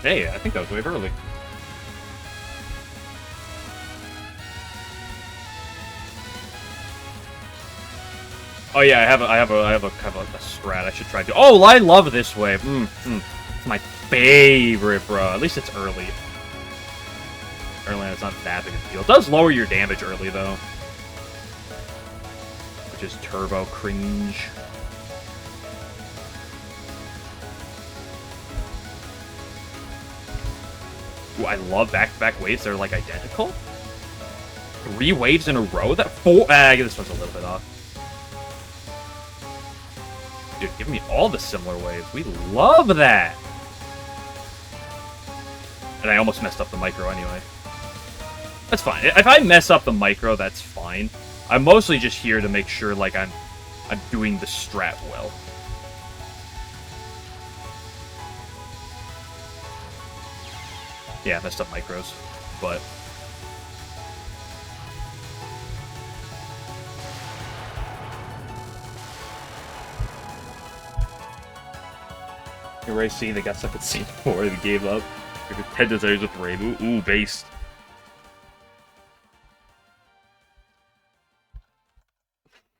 Hey, I think that was way early. Oh yeah, I have a kind of a strat I should try to. Oh, I love this wave. It's my favorite, bro. At least it's early. Early on, it's not that big a deal. It does lower your damage early though, which is turbo cringe. Ooh, I love back-to-back waves that are like identical. 3 waves in a row. That 4. This one's a little bit off. Dude, give me all the similar waves. We love that. And I almost messed up the micro anyway. That's fine. If I mess up the micro, that's fine. I'm mostly just here to make sure like I'm doing the strat well. Yeah, messed up micros, but you're right. Seeing they got stuck at scene 4, they gave up. 10 desires with Rave. Ooh, based.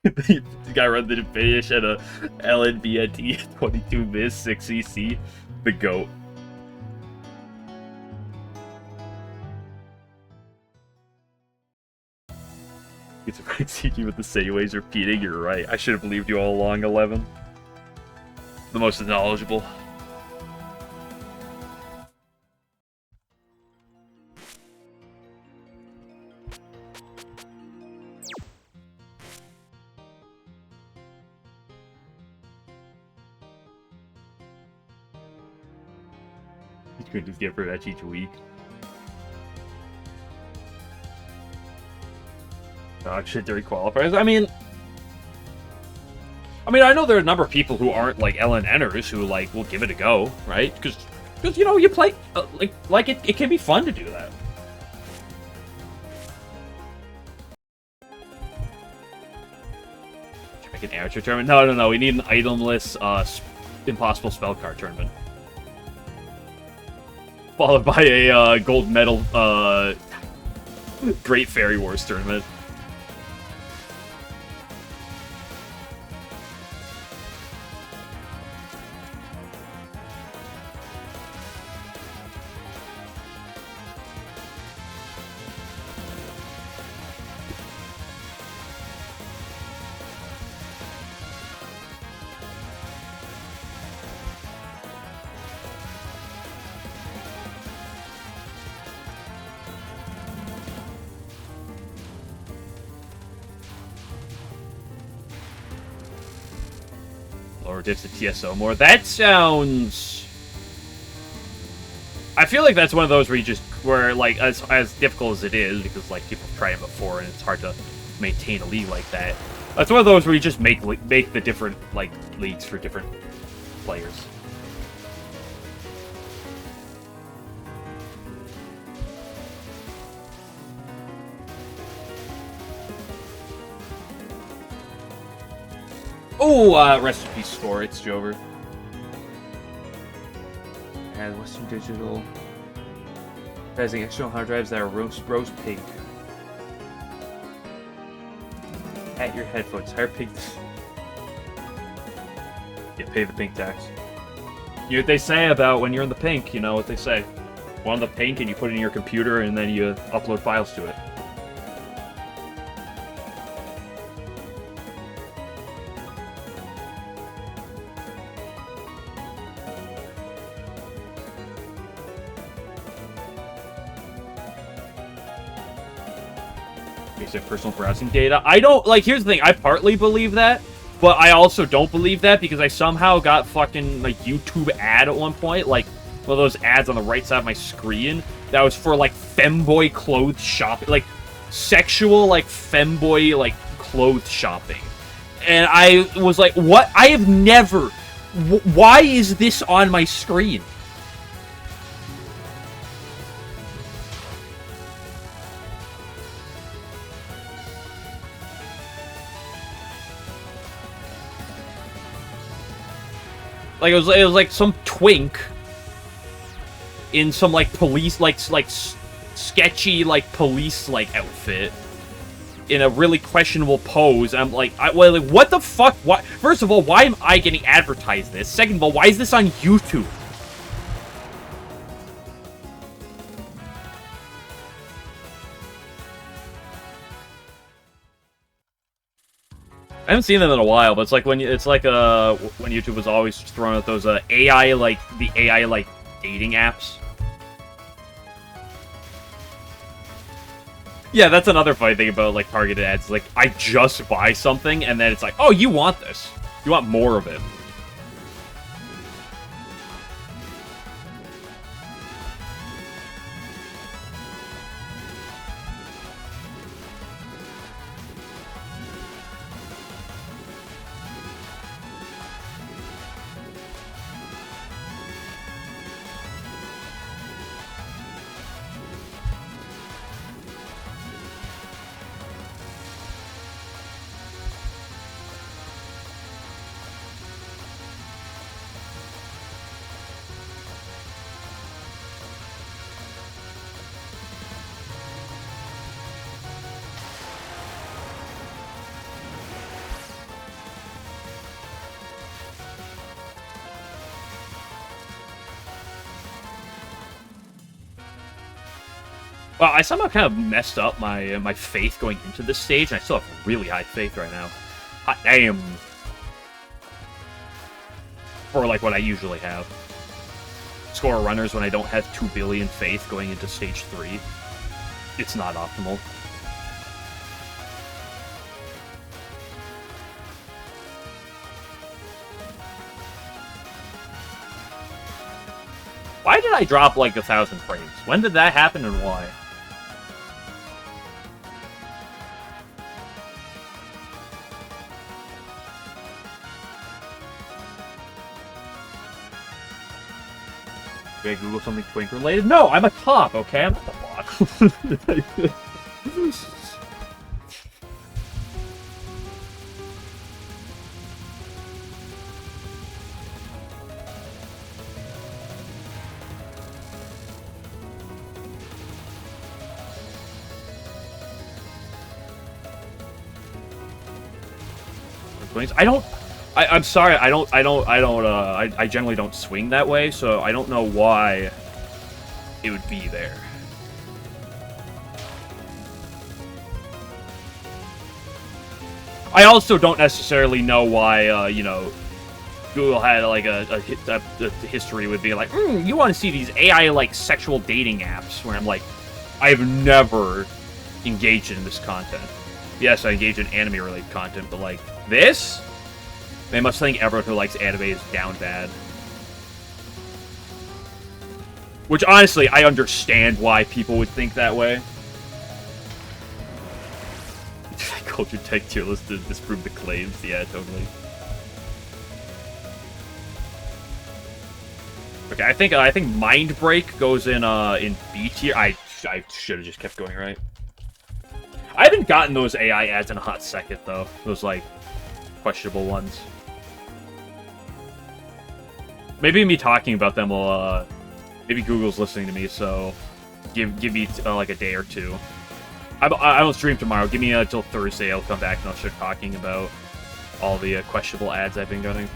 The guy run the finish at a LNN 22 miss 6 EC. The GOAT. It's a great CG with the segues repeating. You're right. I should have believed you all along, 11. The most knowledgeable. You could just get for that each week. Dog shit during qualifiers. I mean, I know there are a number of people who aren't like LNNers who like will give it a go, right? Because you know you play like it can be fun to do that. Make an amateur tournament? No. We need an itemless impossible spell card tournament, followed by a gold medal Great Fairy Wars tournament. Lower dips to TSO more. That sounds... I feel like that's one of those where you just... Where, like, as difficult as it is, because, like, people have tried it before, and it's hard to maintain a league like that. That's one of those where you just make the different, like, leagues for different players. Oh, rest in peace, Score. It's Jover. And Western Digital. Using external hard drives that are rose pink. At your headphones. Higher pink. Yeah, pay the pink tax. You know what they say about when you're in the pink, you know what they say. One of the pink and you put it in your computer and then you upload files to it. Personal browsing data. I don't, like, here's the thing, I partly believe that, but I also don't believe that because I somehow got fucking, like, YouTube ad at one point, like, one of those ads on the right side of my screen that was for, like, femboy clothes shopping, like, sexual, like, femboy, like, clothes shopping. And I was like, what? I have never, why is this on my screen? Like, it was like some twink in some, like, police, like sketchy, like, police, like, outfit. in a really questionable pose. I'm like, well, like, what the fuck? Why? First of all, why am I getting advertised this? Second of all, why is this on YouTube? I haven't seen them in a while, but it's like when YouTube was always throwing out those AI dating apps. Yeah, that's another funny thing about like targeted ads. Like, I just buy something, and then it's like, oh, you want this? You want more of it? Well, I somehow kind of messed up my faith going into this stage, and I still have really high faith right now. Hot damn. For, like, what I usually have. Score runners when I don't have 2 billion faith going into stage 3. It's not optimal. Why did I drop, like, 1,000 frames? When did that happen and why? Did I Google something Twink related? No, I'm a cop, okay? I'm not the bot. I'm sorry, I generally don't swing that way, so I don't know why it would be there. I also don't necessarily know why, you know, Google had, like, a history with being like, you want to see these AI, like, sexual dating apps, where I'm like, I've never engaged in this content. Yes, I engage in anime-related content, but, like, this? They must think everyone who likes anime is down bad. Which, honestly, I understand why people would think that way. Culture Tech tier list to disprove the claims. Yeah, totally. Okay, I think Mind Break goes in B tier. I should have just kept going right. I haven't gotten those AI ads in a hot second though. Those like questionable ones. Maybe me talking about them will maybe Google's listening to me, so give me like a day or two. I don't stream tomorrow. Give me until Thursday. I'll come back and I'll start talking about all the questionable ads I've been getting.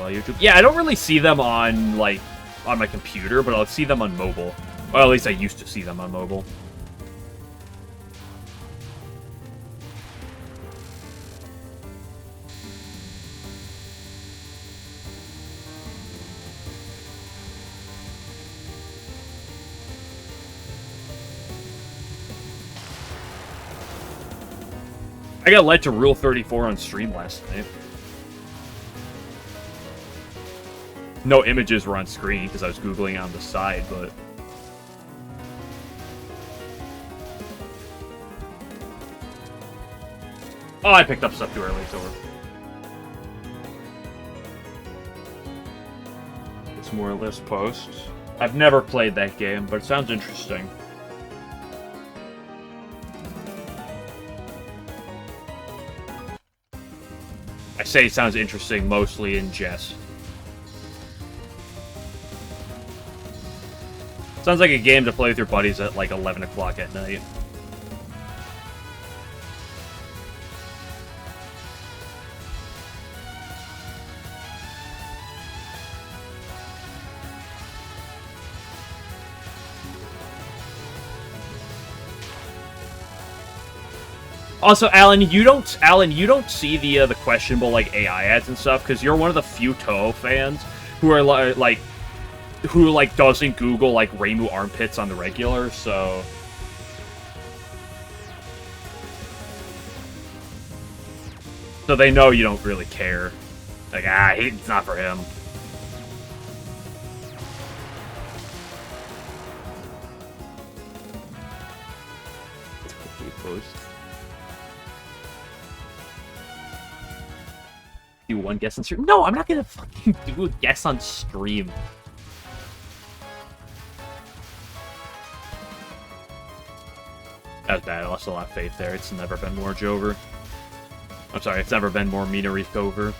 YouTube. Yeah, I don't really see them on, like, on my computer, but I'll see them on mobile. Well, at least I used to see them on mobile. I got led to Rule 34 on stream last night. No images were on screen because I was Googling on the side, but... Oh, I picked up stuff too early, it's over. It's more or less post. I've never played that game, but it sounds interesting. say sounds interesting, mostly in jest. Sounds like a game to play with your buddies at like 11 o'clock at night. Also, Alan, you don't see the questionable like AI ads and stuff because you're one of the few Touhou fans who are who doesn't Google like Reimu armpits on the regular. So they know you don't really care. Like, it's not for him. Do one guess on stream. No, I'm not gonna fucking do a guess on stream. That was bad. I lost a lot of faith there. It's never been more Jover. I'm sorry, it's never been more Minari over.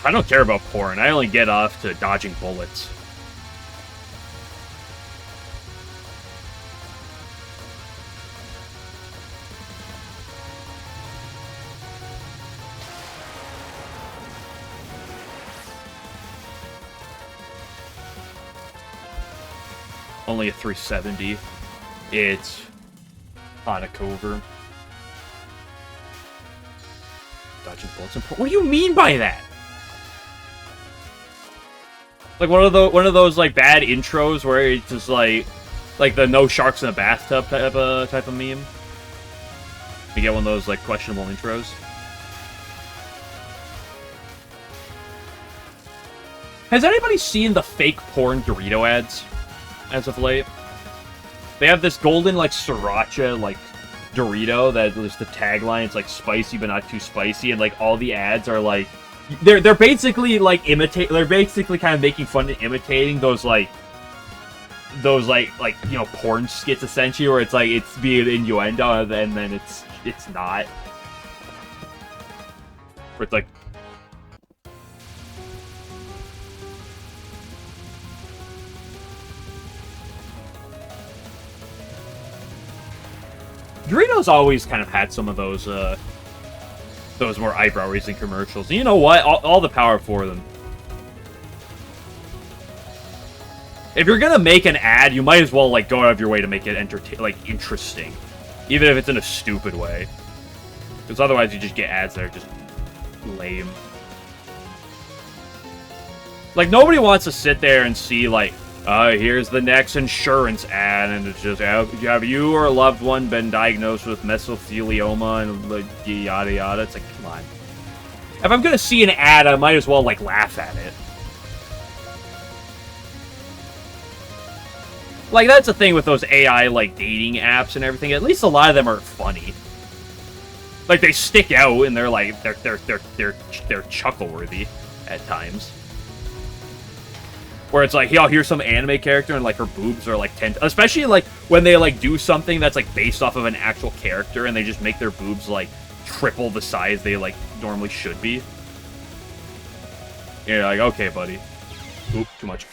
I don't care about porn. I only get off to dodging bullets. Only a 370. It's on a cover. Dodging bullets and porn. What do you mean by that? Like one of those like bad intros where it's just like the no sharks in a bathtub type of meme. You get one of those like questionable intros. Has anybody seen the fake porn Dorito ads as of late? They have this golden like sriracha like Dorito that is the tagline. It's like spicy but not too spicy, and like all the ads are like. They're basically like they're basically kind of making fun and imitating those like you know, porn skits essentially, where it's like it's being innuendo and then it's not. Where it's like Doritos always kind of had some of those more eyebrow-raising commercials. And you know what? All the power for them. If you're gonna make an ad, you might as well like go out of your way to make it interesting, even if it's in a stupid way. Because otherwise, you just get ads that are just lame. Like nobody wants to sit there and see like, here's the next insurance ad, and it's just have you or a loved one been diagnosed with mesothelioma and like, yada yada. It's like, come on. If I'm gonna see an ad, I might as well like laugh at it. Like that's the thing with those AI like dating apps and everything. At least a lot of them are funny. Like they stick out and they're like they're chuckle worthy at times. Where it's like, yo, here's some anime character and like her boobs are like 10, especially like when they like do something that's like based off of an actual character and they just make their boobs like triple the size they like normally should be. You're like, okay, buddy. Oop, too much.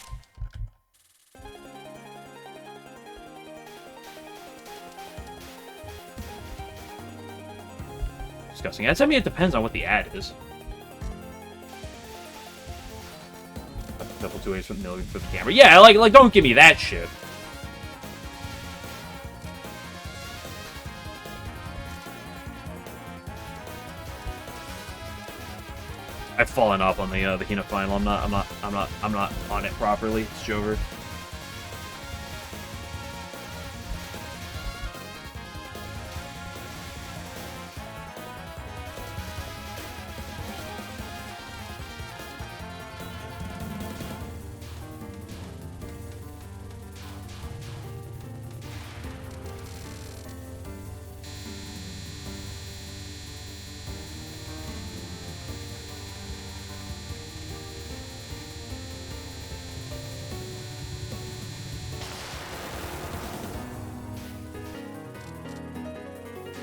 Disgusting ads. I mean, it depends on what the ad is. Double 2 million for the camera. Yeah, like don't give me that shit. I've fallen off on the Hina final. I'm not on it properly. It's Jover.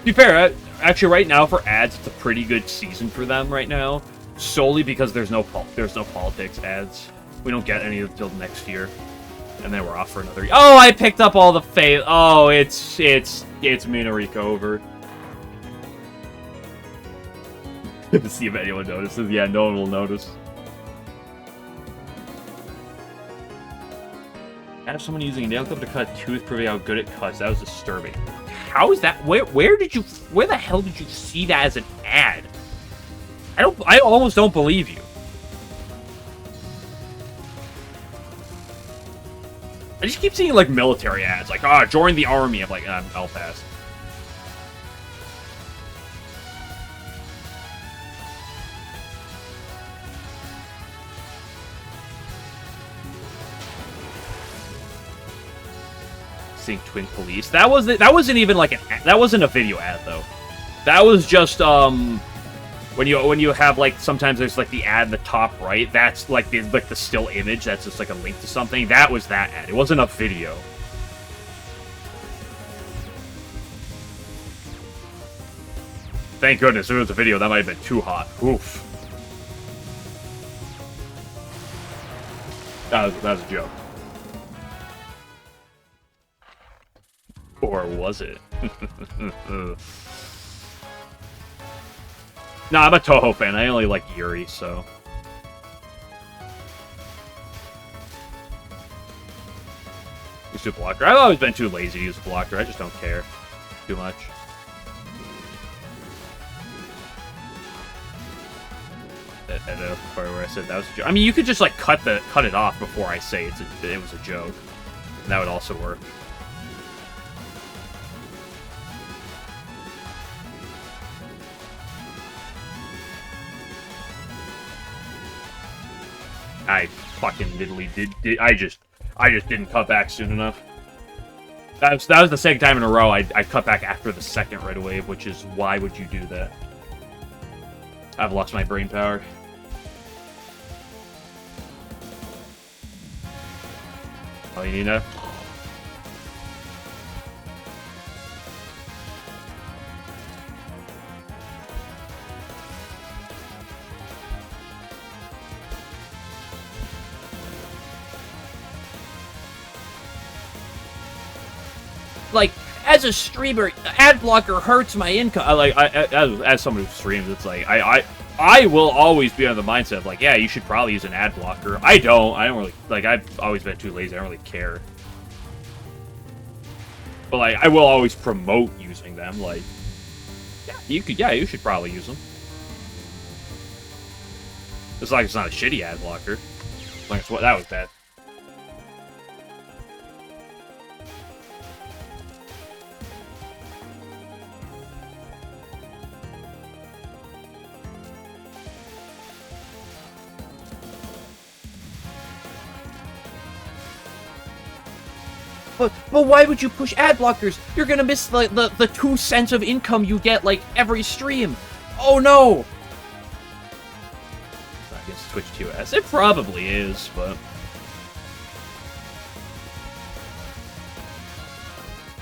be fair, actually, right now for ads, it's a pretty good season for them right now, solely because there's no politics ads. We don't get any until next year, and then we're off for another. Oh, I picked up all the Oh, it's Minariko over. To see if anyone notices. Yeah, no one will notice. Have someone using a nail clip to cut a tooth, proving how good it cuts. That was disturbing. How is that? Where the hell did you see that as an ad? I almost don't believe you. I just keep seeing like military ads, like join the army. I'm like, I'll pass. Seeing Twin Police. That wasn't even like that wasn't a video ad though. That was just when you have like sometimes there's like the ad in the top right. That's like the still image. That's just like a link to something. That was that ad. It wasn't a video. Thank goodness if it was a video. That might have been too hot. Oof. That was a joke. Or was it? Nah, I'm a Touhou fan. I only like Yuri, so... Use a blocker. I've always been too lazy to use a blocker. I just don't care too much. And the part where I said that was a joke. I mean, you could just like cut it off before I say it was a joke. And that would also work. I fucking literally did I just didn't cut back soon enough. That was the second time in a row I cut back after the second red wave, which is why would you do that? I've lost my brain power. Oh, you need to? Like, as a streamer, ad blocker hurts my income. As someone who streams, it's like I will always be on the mindset of like, yeah, you should probably use an ad blocker. I don't really like. I've always been too lazy. I don't really care. But like, I will always promote using them. Like, yeah, you should probably use them. It's like it's not a shitty ad blocker. Like it's what that was bad. But why would you push ad blockers? You're gonna miss the 2 cents of income you get like every stream. Oh no! I guess Twitch 2S. It probably is, but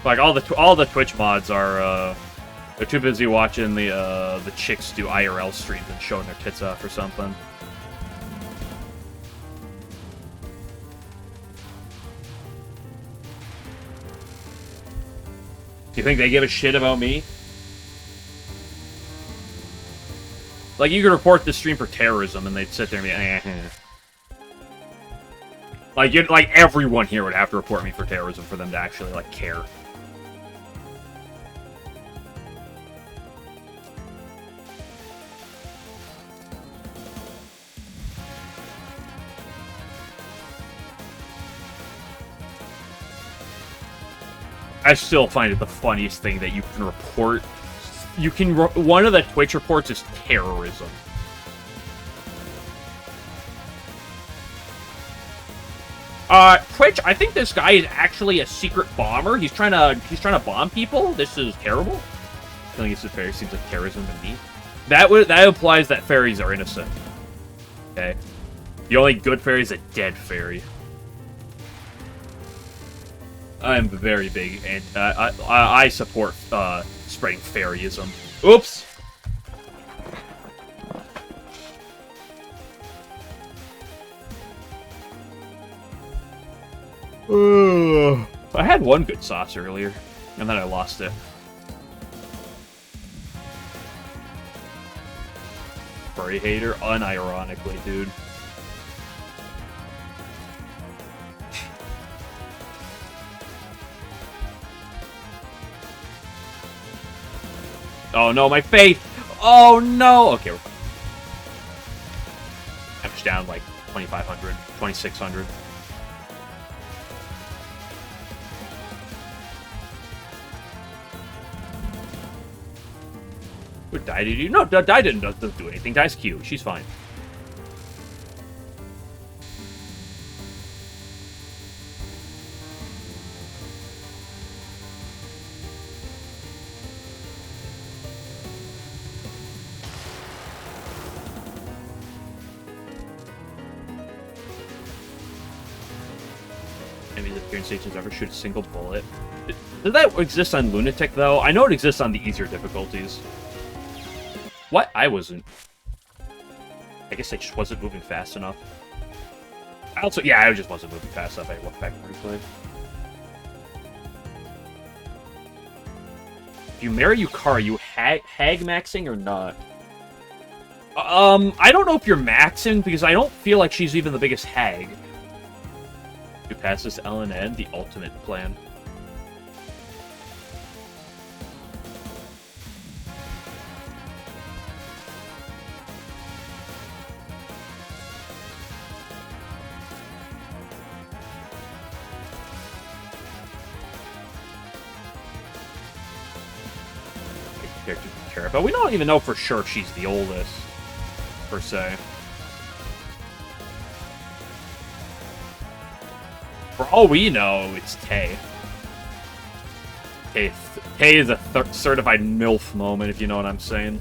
like all the Twitch mods are they're too busy watching the chicks do IRL streams and showing their tits off or something. Do you think they give a shit about me? Like, you could report this stream for terrorism, and they'd sit there and be like, everyone here would have to report me for terrorism for them to actually, like, care. I still find it the funniest thing that you can report. One of the Twitch reports is terrorism. Twitch, I think this guy is actually a secret bomber. He's trying to bomb people. This is terrible. Killing a fairy seems like terrorism to me. That implies that fairies are innocent. Okay. The only good fairy is a dead fairy. I am very big, and I support spreading fairyism. Oops! I had one good sauce earlier, and then I lost it. Furry hater, unironically, dude. Oh no, my faith! Oh no! Okay, we're fine. I'm just down like 2,500, 2,600. What Dai did you? No, Dai doesn't do anything. Dai's cute. She's fine. Maybe the appearance stations ever shoot a single bullet. Did that exist on Lunatic, though? I know it exists on the easier difficulties. What? I wasn't. I guess I just wasn't moving fast enough. Also, yeah, I just wasn't moving fast enough. I went back and replay. If you marry Yukara, are you hag maxing or not? I don't know if you're maxing, because I don't feel like she's even the biggest hag. You pass this LNN, the ultimate plan. Character to care about. We don't even know for sure if she's the oldest, per se. For all we know, it's Tay. Tay is a certified MILF moment, if you know what I'm saying.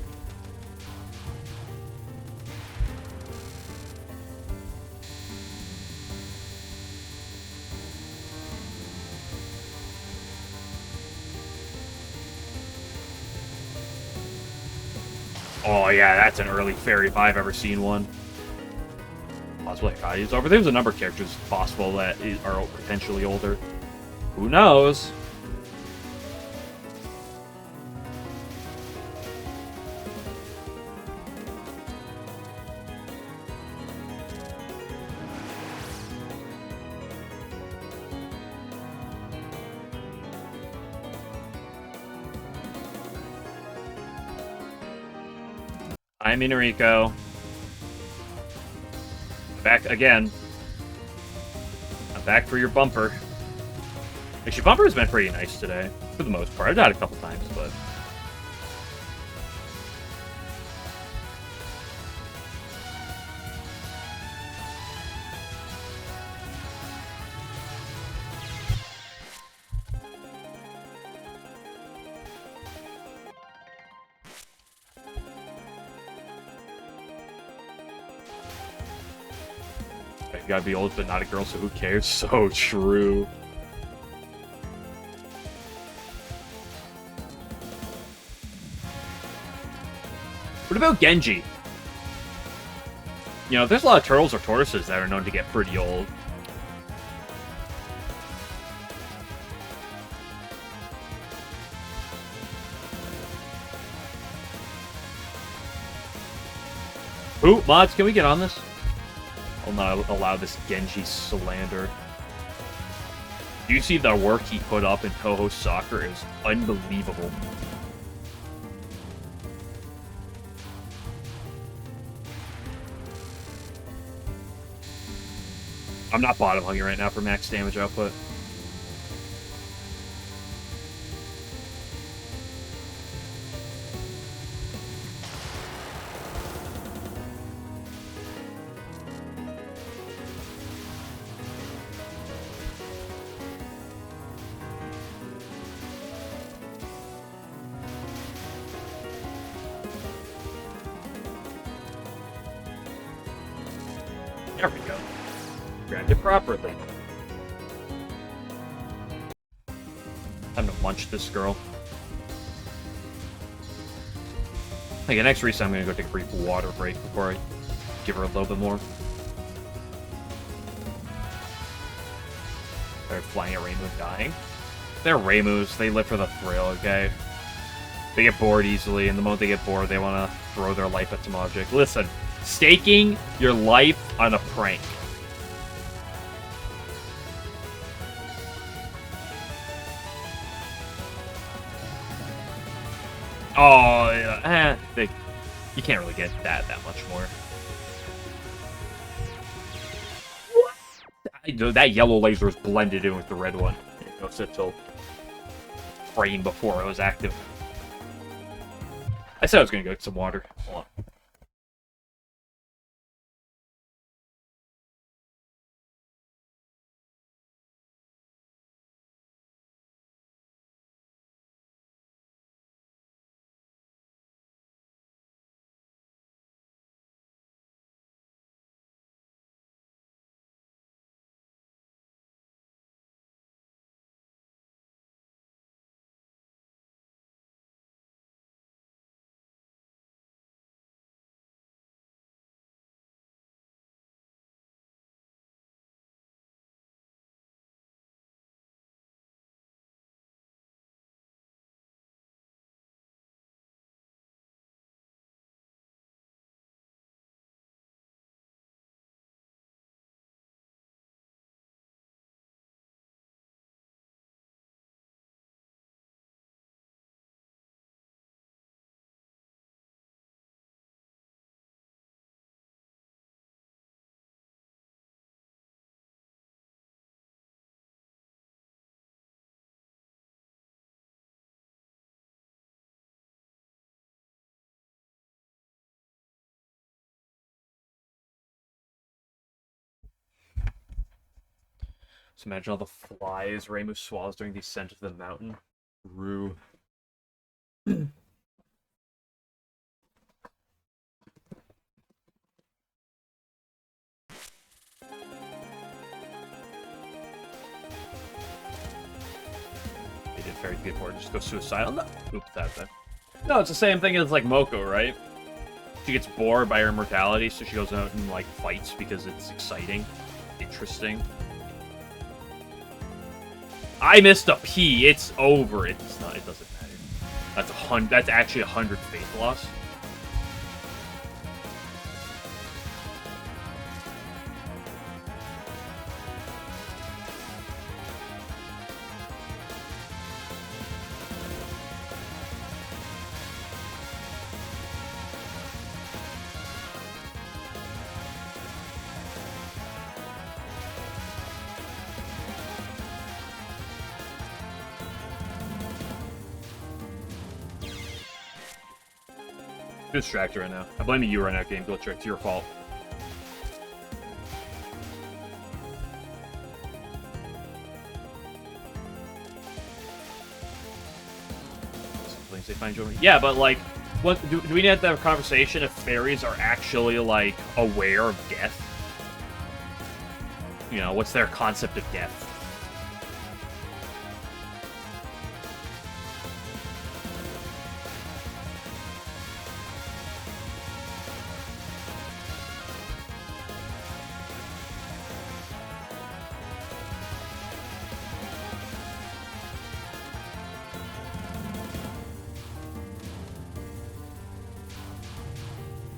Oh yeah, that's an early fairy if I've ever seen one. Possible Akadi's over. There's a number of characters possible that are potentially older. Who knows? I'm Inariko. Back again. I'm back for your bumper. Actually, bumper has been pretty nice today, for the most part. I've died a couple times, but... You gotta be old, but not a girl, so who cares? So true. What about Genji? You know, there's a lot of turtles or tortoises that are known to get pretty old. Ooh, mods, can we get on this? I'll not allow this Genji slander. Do you see the work he put up in Touhou Soccer? It was unbelievable. I'm not bottom hugging right now for max damage output. There we go. Grabbed it properly. Time to munch this girl. Okay, next reset, I'm gonna go take a brief water break before I give her a little bit more. They're flying at Rainbow dying. They're Raymus, they live for the thrill, okay? They get bored easily, and the moment they get bored, they want to throw their life at some object. Listen, staking your life on a prank. Oh, yeah, you can't really get that much more. What? That yellow laser was blended in with the red one. It goes until frame before it was active. I said I was gonna go get some water. Hold on. So imagine all the flies Rainbow swallows during the ascent of the mountain. Rue. They did very good for it. Just go suicidal. No. Oops, that's it. No, it's the same thing as like Moko, right? She gets bored by her immortality, so she goes out and like fights because it's exciting, interesting. I missed a P. It's over. It's not. It doesn't matter. That's 100. That's actually 100 faith loss. Distracted right now. I'm blaming you right now, Game Glitcher. It's your fault. They find joy. Yeah, but like, what do we need to have a conversation if fairies are actually like aware of death? You know, what's their concept of death?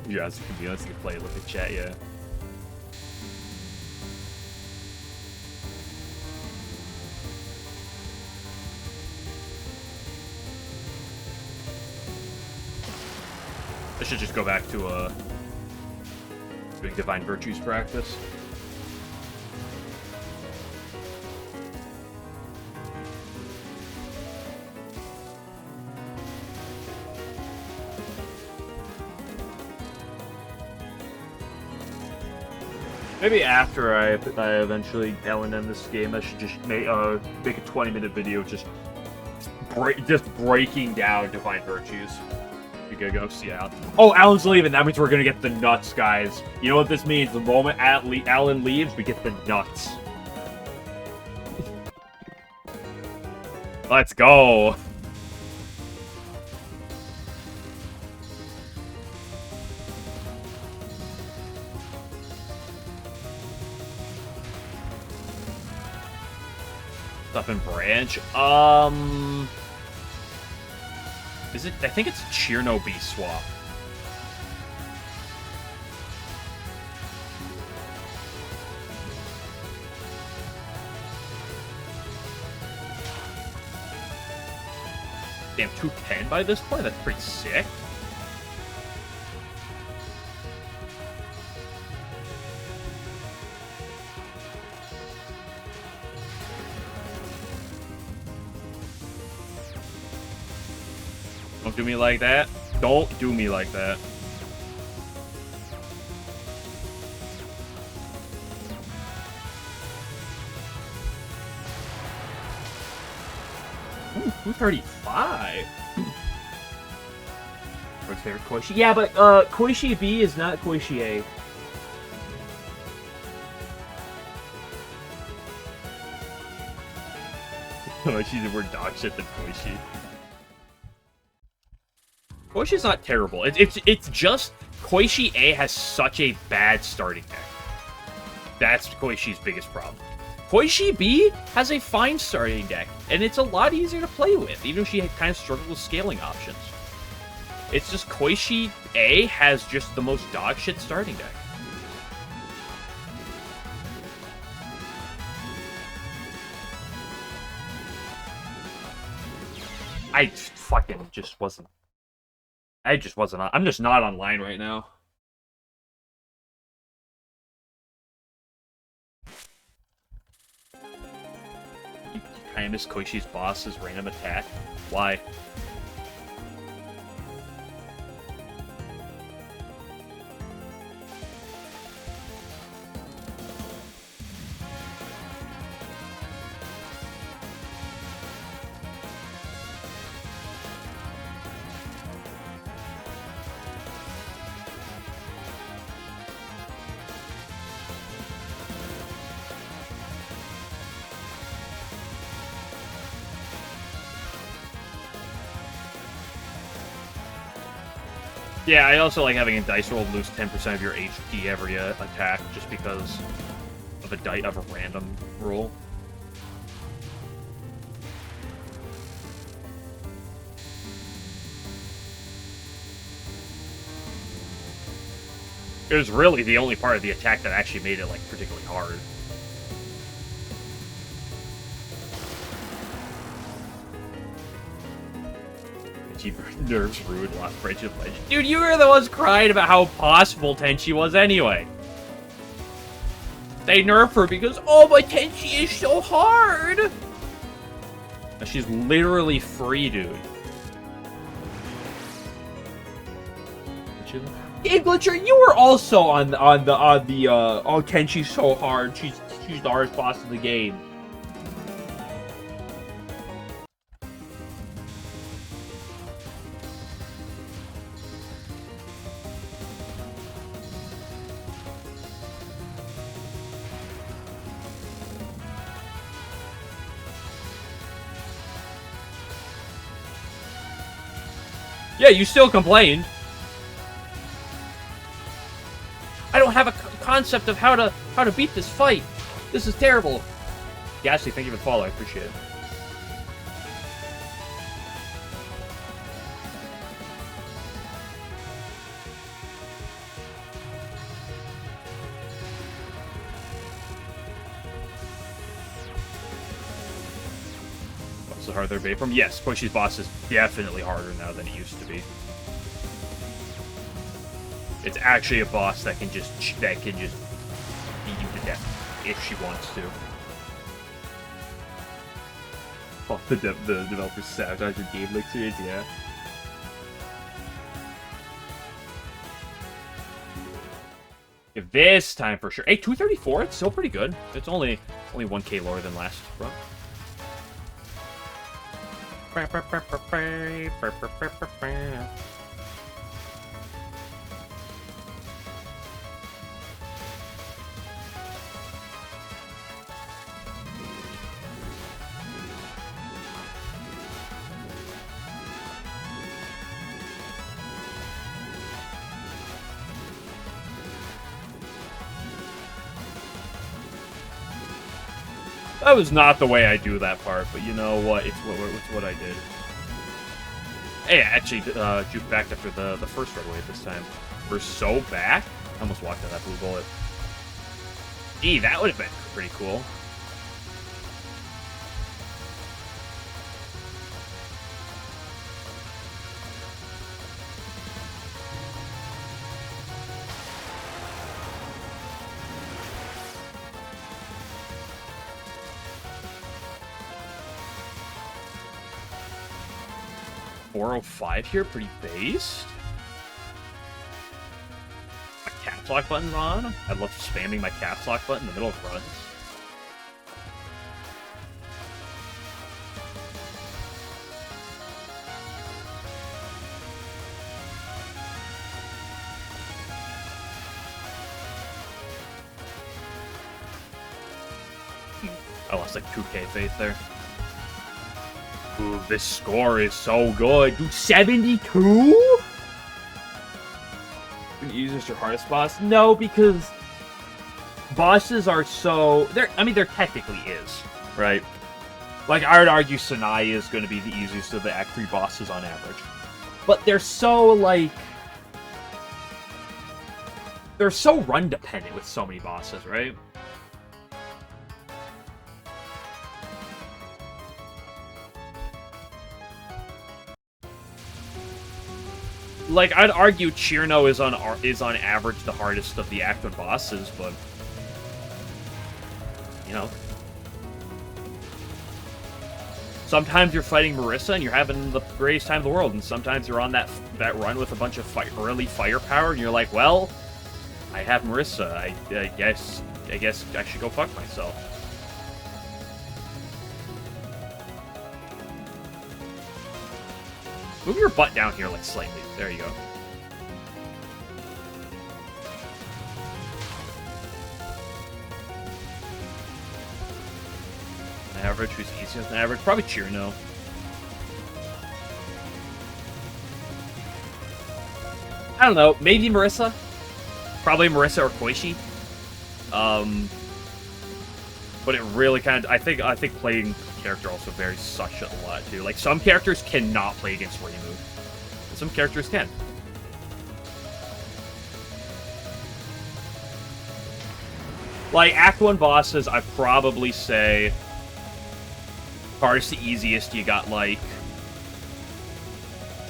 Yeah, as you can be honest, you play, look at chat, yeah. I should just go back to doing Divine Virtues practice. Maybe after I eventually LNN this game, I should just make a 20-minute video just breaking down Divine Virtues. You gotta go see Alan. Oh, Alan's leaving. That means we're gonna get the nuts, guys. You know what this means? The moment Alan leaves, we get the nuts. Let's go. Stuff in branch. Is it? I think it's a Chernobyl swap. Damn, 210 by this point? That's pretty sick. Don't do me like that. Don't do me like that. Ooh, 235. What's favorite Koishi? Yeah, but Koishi B is not Koishi A. Koishi's the word dog shit than Koishi. Koishi's not terrible. It's just Koishi A has such a bad starting deck. That's Koishi's biggest problem. Koishi B has a fine starting deck, and it's a lot easier to play with, even if she kind of struggled with scaling options. It's just Koishi A has just the most dog shit starting deck. I fucking just wasn't. I just wasn't on. I'm just not online right now. You kind of miss Koishi's boss's random attack. Why? Yeah, I also like having a dice roll lose 10% of your HP every attack, just because of a random roll. It was really the only part of the attack that actually made it like particularly hard. Nerves ruined, lost friendship legend. Dude, you were the ones crying about how possible Tenchi was anyway. They nerf her because, oh, my Tenchi is so hard. Now she's literally free, dude. Hey, Glitcher, you were also on the oh, Tenchi's so hard. She's the hardest boss in the game. Yeah, you still complained. I don't have a concept of how to beat this fight. This is terrible. Gasly, thank you for the follow. I appreciate it. What's the harder bait from? Yes, Koishi's boss is definitely harder now than it used to be. It's actually a boss that can just beat you to death if she wants to. Oh, the developers sabotage your game experience, yeah. If this time for sure. Hey, 234, it's still pretty good. It's only 1k lower than last run. That was not the way I do that part, but you know what? It's what I did. Hey, I actually juked back after the first red wave this time. We're so back. I almost walked out that blue bullet. Gee, that would have been pretty cool. .405 here, pretty based. My caps lock button's on. I love spamming my caps lock button in the middle of runs. I lost like 2k faith there. Ooh, this score is so good. Dude, 72? Easiest your hardest boss? No, because bosses are so... They're technically is, right? Like, I would argue Sanai is going to be the easiest of the Act 3 bosses on average. But they're so, like... They're so run-dependent with so many bosses, right? Like, I'd argue Chirno is on average the hardest of the Act 1 bosses, but... You know. Sometimes you're fighting Marissa and you're having the greatest time in the world, and sometimes you're on that run with a bunch of early firepower, and you're like, well, I have Marissa. I guess I should go fuck myself. Move your butt down here, like, slightly. There you go. Average, who's easiest than average? Probably Chirno. I don't know. Maybe Marissa. Probably Marissa or Koichi. But it really kind of... I think playing character also varies such a lot, too. Like, some characters cannot play against Reimu. And some characters can. Like, Act 1 bosses, I'd probably say... Hardest to easiest, you got, like...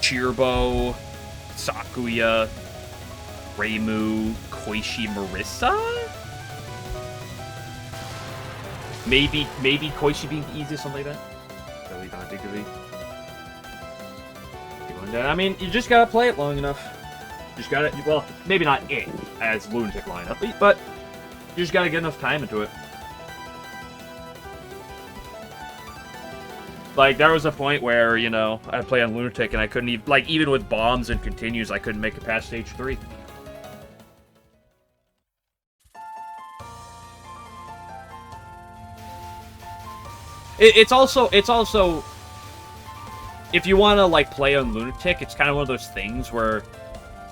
Chirbo, Sakuya, Reimu, Koichi, Marissa? Maybe Koichi being the easiest, something like that. Really not big of I mean, you just gotta play it long enough. You just gotta, well, maybe not it as Lunatic lineup, but you just gotta get enough time into it. Like, there was a point where, you know, I played on Lunatic and I couldn't even, like, even with bombs and continues, I couldn't make it past stage 3. It's also, if you want to, like, play on Lunatic, it's kind of one of those things where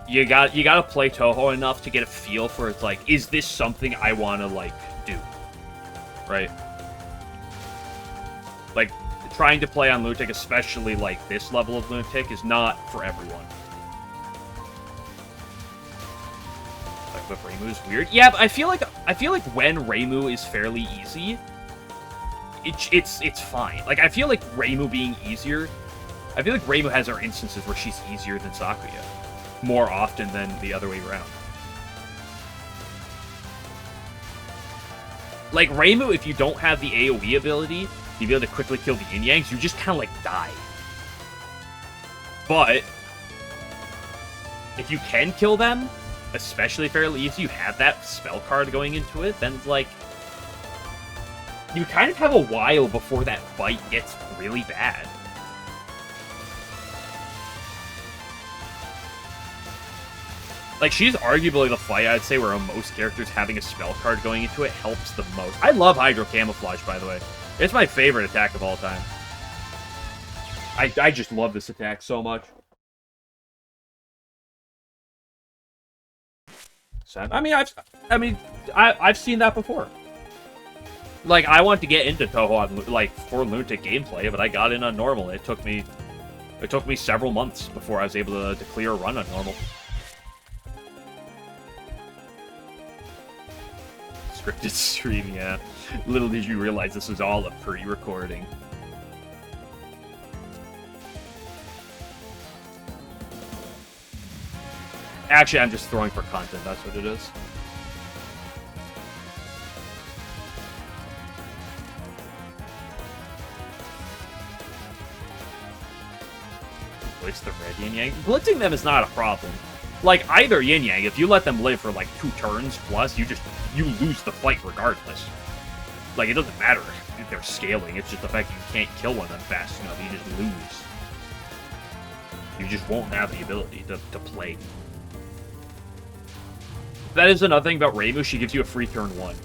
you gotta play Touhou enough to get a feel for, it's like, is this something I want to, like, do? Right? Like, trying to play on Lunatic, especially, like, this level of Lunatic, is not for everyone. Like, but Reimu is weird. Yeah, but I feel like when Reimu is fairly easy, it's fine. Like, I feel like Reimu being easier... I feel like Reimu has her instances where she's easier than Sakuya. More often than the other way around. Like, Reimu, if you don't have the AoE ability, to be able to quickly kill the yin-yangs, you just kind of, like, die. But, if you can kill them, especially fairly easy, you have that spell card going into it, then, like... You kind of have a while before that fight gets really bad. Like, she's arguably the fight, I'd say, where most characters having a spell card going into it helps the most. I love Hydro Camouflage, by the way. It's my favorite attack of all time. I just love this attack so much. So, I've seen that before. Like, I want to get into Touhou on, like, for Lunatic gameplay, but I got in on normal. It took me several months before I was able to clear a run on normal. Scripted stream, yeah. Little did you realize this was all a pre-recording. Actually, I'm just throwing for content, that's what it is. It's the red yin yang. Blitzing them is not a problem. Like, either yin yang, if you let them live for like 2 turns plus, you lose the fight regardless. Like, it doesn't matter if they're scaling, it's just the fact that you can't kill one of them fast enough, you just lose. You just won't have the ability to play. That is another thing about Reimu, she gives you a free turn 1.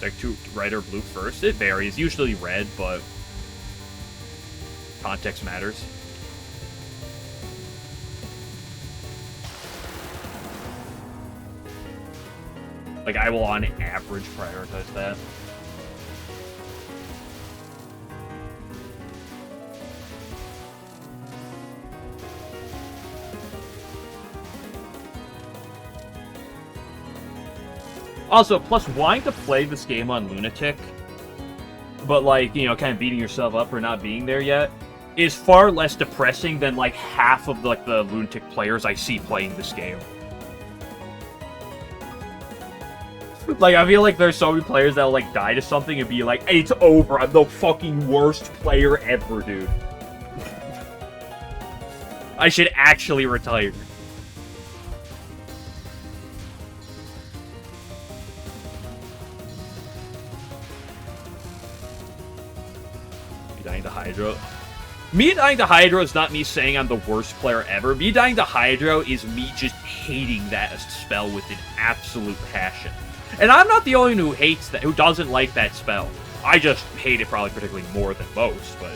Like, 2 red or blue first, it varies, usually red, but context matters. Like, I will on average prioritize that. Also, plus wanting to play this game on Lunatic, but like, you know, kind of beating yourself up for not being there yet, is far less depressing than like half of like the Lunatic players I see playing this game. Like, I feel like there's so many players that'll like die to something and be like, hey, it's over, I'm the fucking worst player ever, dude. I should actually retire. Me dying to Hydro. Me dying to Hydro is not me saying I'm the worst player ever. Me dying to Hydro is me just hating that spell with an absolute passion. And I'm not the only one who hates that, who doesn't like that spell. I just hate it probably particularly more than most, but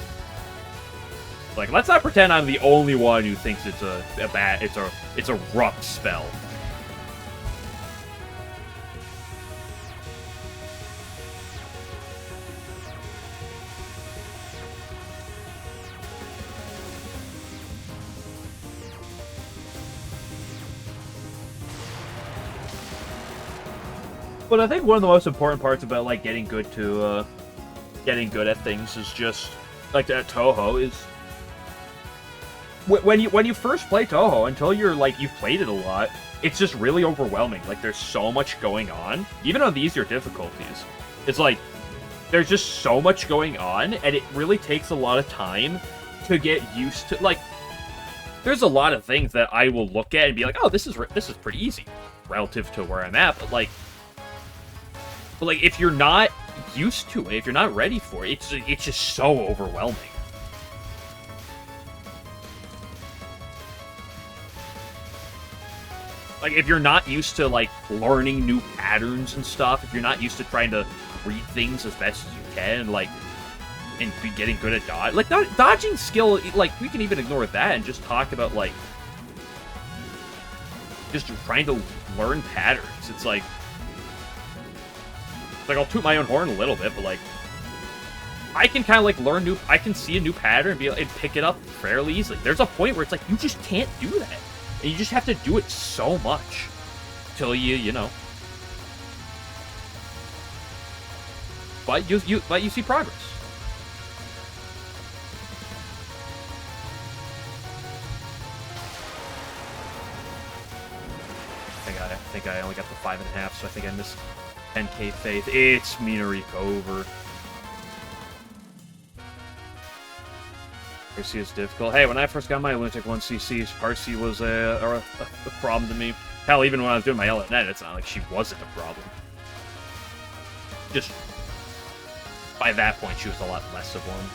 like, let's not pretend I'm the only one who thinks it's it's a rough spell. But I think one of the most important parts about like getting good at things is just like at Touhou is when you first play Touhou until you're like you've played it a lot, it's just really overwhelming. Like, there's so much going on, even on the easier difficulties. It's like there's just so much going on, and it really takes a lot of time to get used to. Like, there's a lot of things that I will look at and be like, oh, this is pretty easy relative to where I'm at, but like if you're not used to it, if you're not ready for it, it's just so overwhelming. Like, if you're not used to like learning new patterns and stuff, if you're not used to trying to read things as best as you can, like, and be getting good at dodge, like dodging skill, like we can even ignore that and just talk about like just trying to learn patterns. It's like I'll toot my own horn a little bit, but like I can kind of like learn I can see a new pattern and pick it up fairly easily. There's a point where it's like you just can't do that, and you just have to do it so much till you know. But you see progress. I think I only got the 5.5, so I think I missed 10k faith. It's Minarika over. Parsi is difficult. Hey, when I first got my Lunatic 1cc, Parsi was a problem to me. Hell, even when I was doing my LNN, it's not like she wasn't a problem. Just by that point, she was a lot less of one.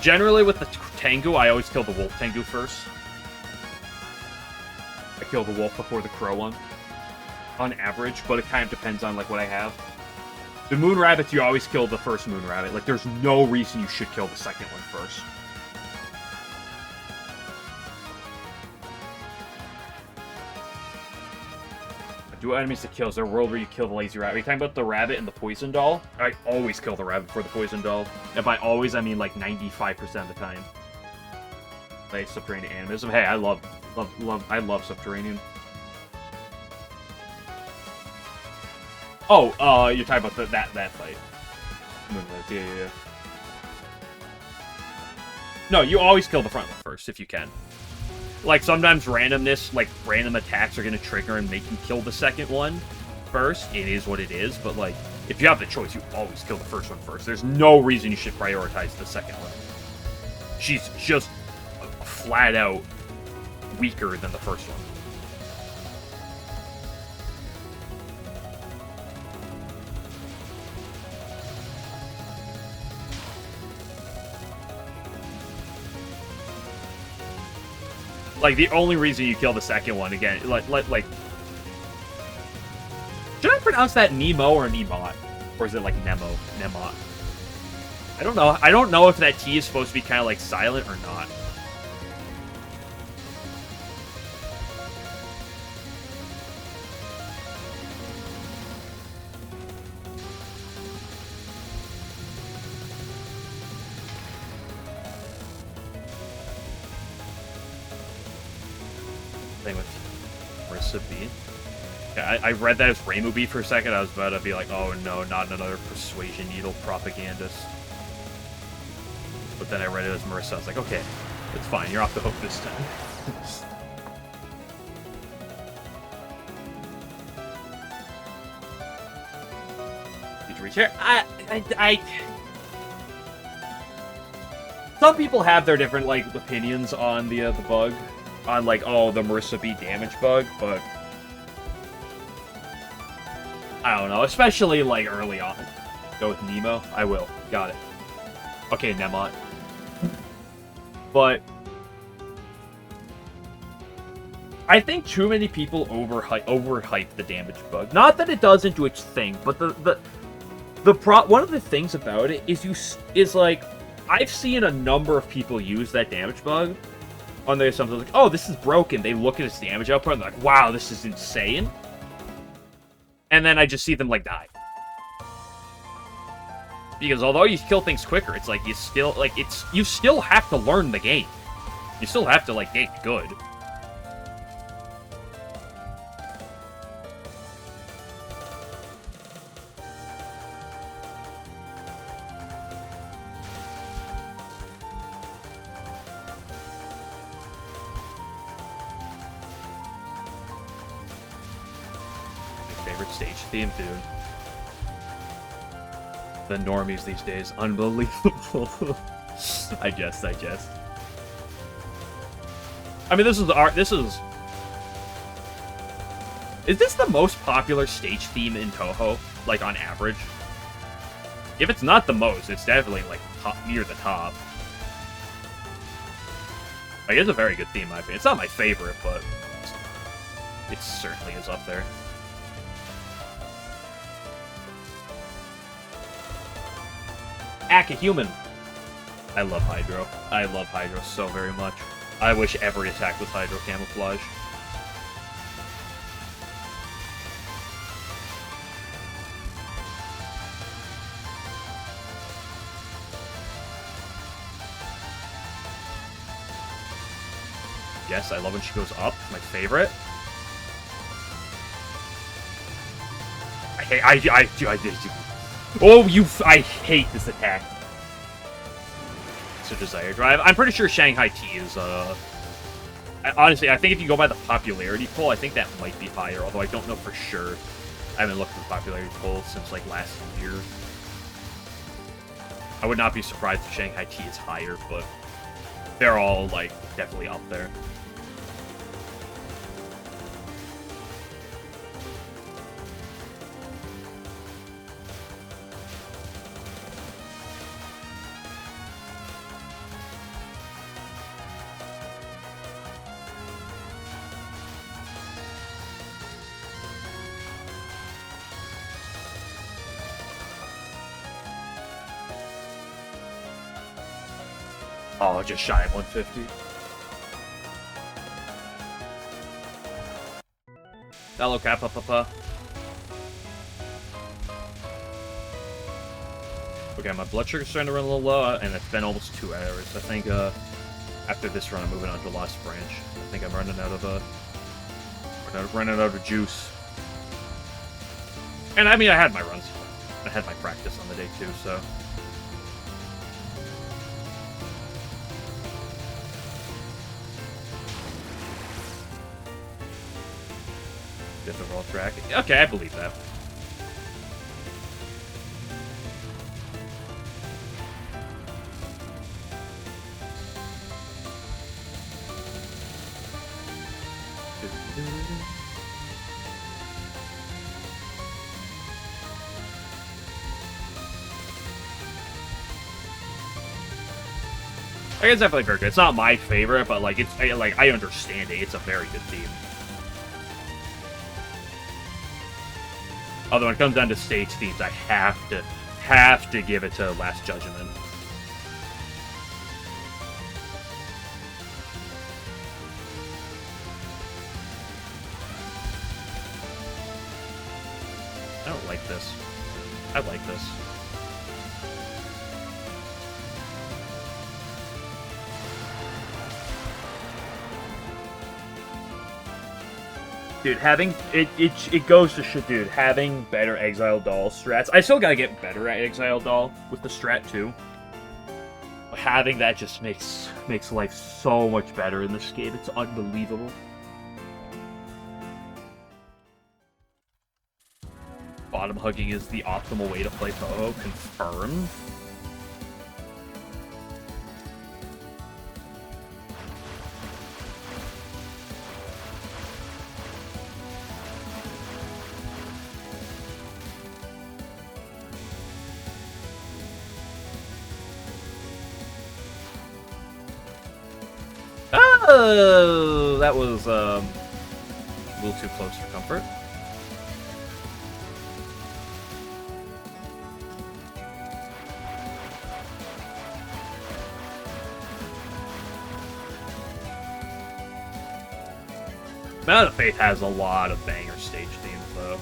Generally, with the Tengu, I always kill the Wolf Tengu first. I kill the Wolf before the Crow one, on average, but it kind of depends on like what I have. The moon rabbits, you always kill the first moon rabbit. Like, there's no reason you should kill the second one first. Do enemies to kill? Is there a world where you kill the lazy rabbit? Are you talking about the rabbit and the poison doll? I always kill the rabbit before the poison doll. And by always, I mean like 95% of the time. Like subterranean animism. Hey, I love subterranean. Oh, you're talking about that fight. Yeah. No, you always kill the front one first if you can. Like, sometimes randomness, like, random attacks are going to trigger and make you kill the second one first. It is what it is, but, like, if you have the choice, you always kill the first one first. There's no reason you should prioritize the second one. She's just flat out weaker than the first one. Like, the only reason you kill the second one, again, like... Should I pronounce that Nemo or Nemot? Or is it like Nemo? Nemot? I don't know. I don't know if that T is supposed to be kind of, like, silent or not. Thing with Marissa B. Yeah, I read that as Rainbow B for a second. I was about to be like, oh no, not another persuasion needle propagandist. But then I read it as Marissa. I was like, okay, it's fine. You're off the hook this time. Did you reach here? Some people have their different, like, opinions on the bug. On, like, oh, the Marissa B damage bug, but I don't know, especially, like, early on. Go with Nemo? I will. Got it. Okay, Nemot. But I think too many people overhype the damage bug. Not that it doesn't do its thing, but one of the things about it is like, I've seen a number of people use that damage bug on their something like, oh, this is broken. They look at its damage output and they're like, wow, this is insane. And then I just see them, like, die. Because although you kill things quicker, it's like you still have to learn the game. You still have to, like, get good. Stage theme, dude. The normies these days, unbelievable. I jest. I mean, this is art. Is this the most popular stage theme in Touhou? Like, on average? If it's not the most, it's definitely, like, near the top. Like, it's a very good theme, in my opinion. It's not my favorite, but it certainly is up there. Human. I love Hydro. I love Hydro so very much. I wish every attack was Hydro camouflage. Yes, I love when she goes up. My favorite. I hate this attack. So Desire Drive. I'm pretty sure Shanghai T is, honestly, I think if you go by the popularity poll, I think that might be higher, although I don't know for sure. I haven't looked at the popularity poll since, like, last year. I would not be surprised if Shanghai T is higher, but they're all, like, definitely up there. Oh, just shy of 150. Hello, Kappa Papa. Okay, my blood sugar's starting to run a little low, and it's been almost 2 hours. I think after this run, I'm moving on to Lost Branch. I think I'm running out of juice. And I mean, I had my runs. I had my practice on the day too, so. Difficult track. Okay, I believe that. It's definitely very good. It's not my favorite, but like I understand it. It's a very good theme. Although when it comes down to stage themes, I have to give it to Last Judgment. I don't like this. I like this. Dude, having it goes to shit, dude. Having better Exile Doll strats. I still gotta get better at Exile Doll with the strat too. But having that just makes life so much better in this game. It's unbelievable. Bottom hugging is the optimal way to play Touhou. Confirmed. Oh, that was a little too close for comfort. Mountain of Faith has a lot of banger stage themes, though.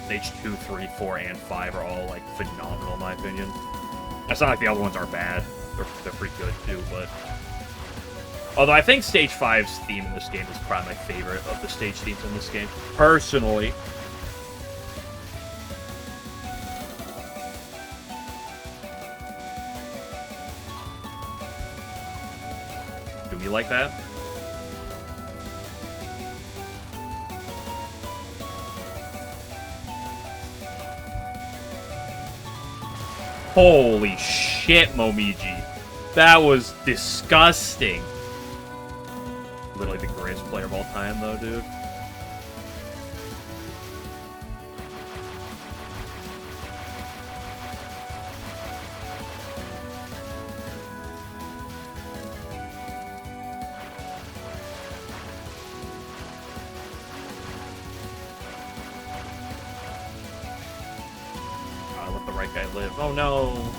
Stage 2, 3, 4, and 5 are all, like, phenomenal, in my opinion. It's not like the other ones are bad. They're pretty good, too, but... Although I think Stage 5's theme in this game is probably my favorite of the stage themes in this game. Personally. Do we like that? Holy shit, Momiji. That was disgusting. Literally the greatest player of all time, though, dude. I let the right guy live. Oh no.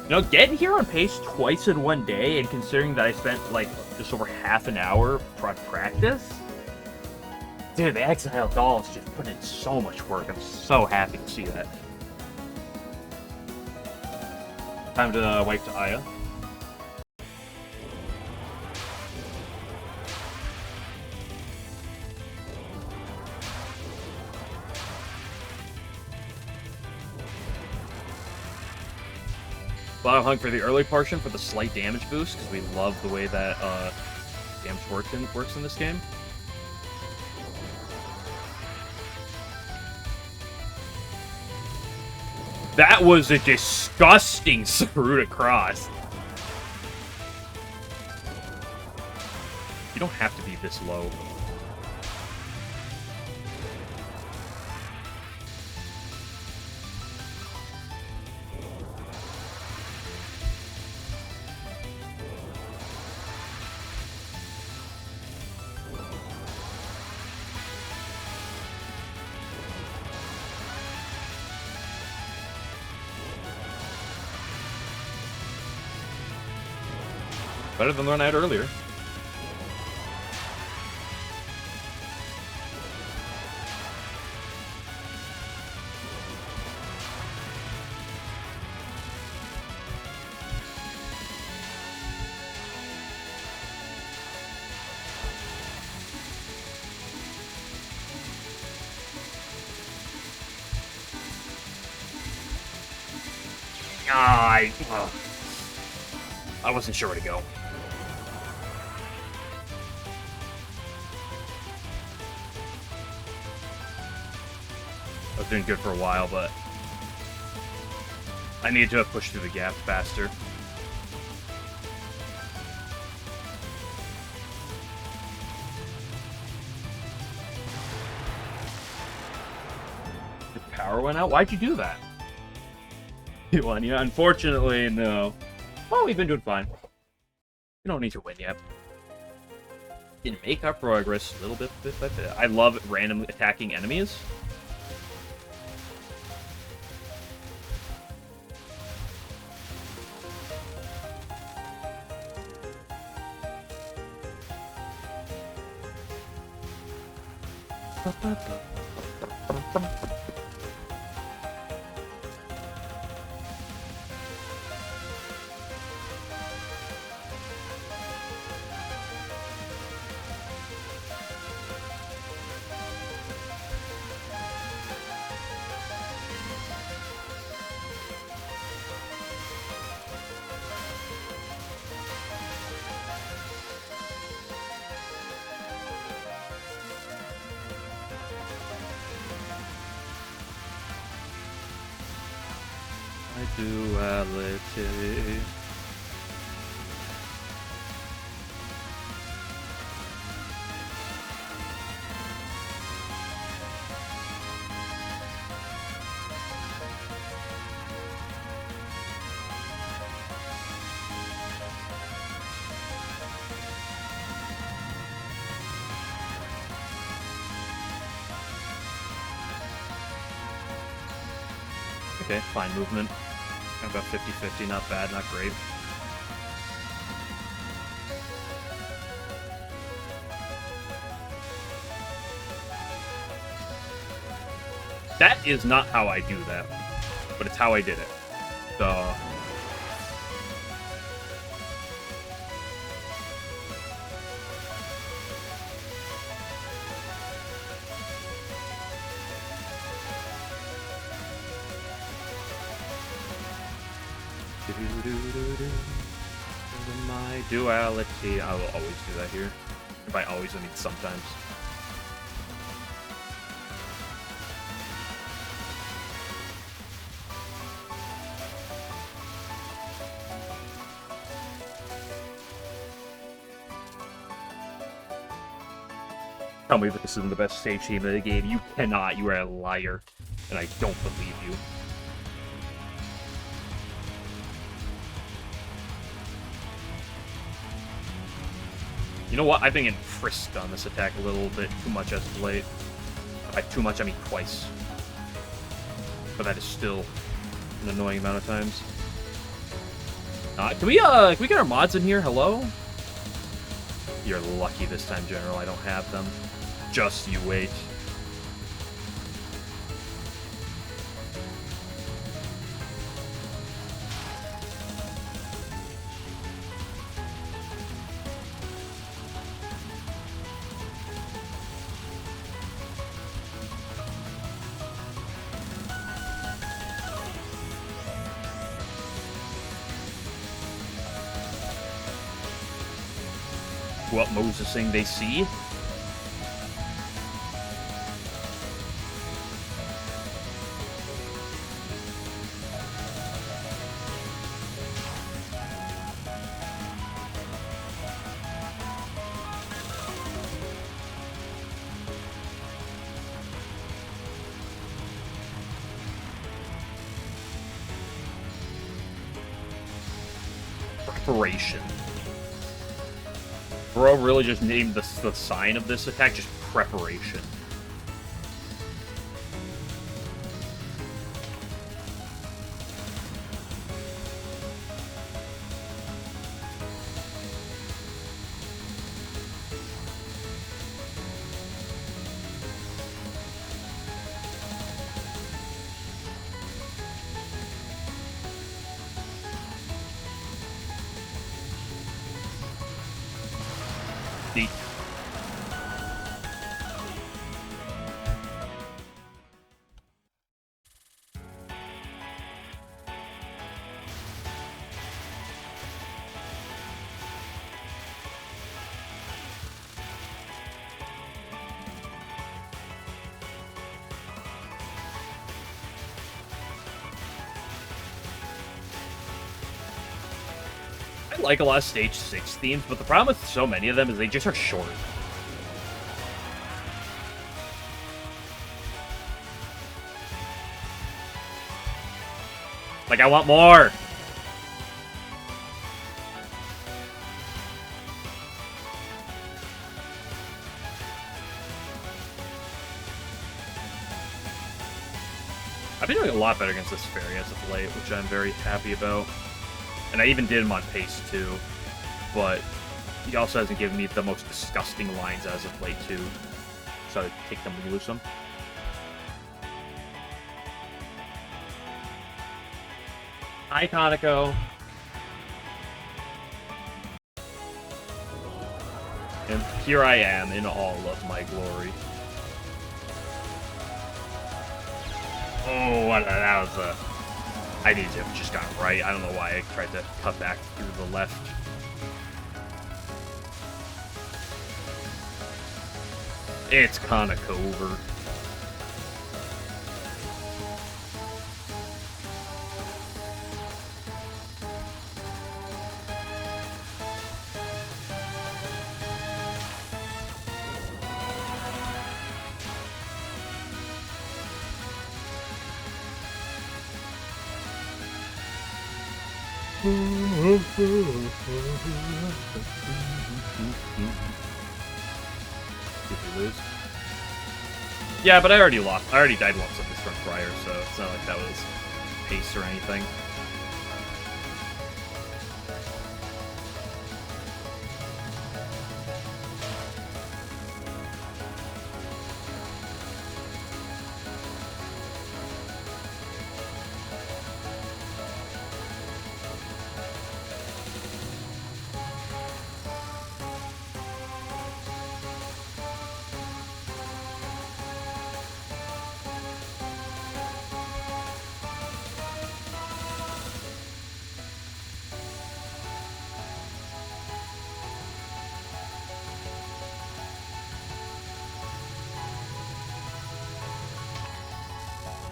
You know, getting here on pace twice in one day, and considering that I spent, like, just over half an hour for practice, dude, the Exile Dolls just put in so much work. I'm so happy to see that. Time to wipe to Aya. Bottom hug for the early portion for the slight damage boost, because we love the way that damage works in this game. That was a disgusting Saruta cross. You don't have to be this low. Better than the one I had earlier. I wasn't sure where to go. I was doing good for a while, but I needed to have pushed through the gap faster. Your power went out? Why'd you do that? You won, yeah. Unfortunately, no. Well, we've been doing fine. We don't need to win yet. Can make our progress a little bit by bit. I love randomly attacking enemies. Duality. Okay, fine movement. About 50-50, not bad, not great. That is not how I do that, but it's how I did it. So... My duality. I will always do that here. And by always, I mean sometimes. Tell me that this isn't the best stage team of the game. You cannot. You are a liar. And I don't believe you. You know what? I've been getting frisked on this attack a little bit too much as of late. By too much, I mean twice. But that is still an annoying amount of times. Can we get our mods in here? Hello? You're lucky this time, General. I don't have them. Just you wait. What Moses saying they see? Preparation. Bro really just named the sign of this attack just Preparation. Deep. I like a lot of Stage 6 themes, but the problem with so many of them is they just are short. Like, I want more! I've been doing a lot better against this fairy as of late, which I'm very happy about. And I even did him on pace, too. But he also hasn't given me the most disgusting lines as of late, too. So I take them and lose them. Hi, Kaneko. And here I am in all of my glory. Oh, that was a... I need to have just gone right. I don't know why I tried to cut back through the left. It's Kaneko over. Did we lose? Yeah, but I already lost. I already died once at this run prior, so it's not like that was pace or anything.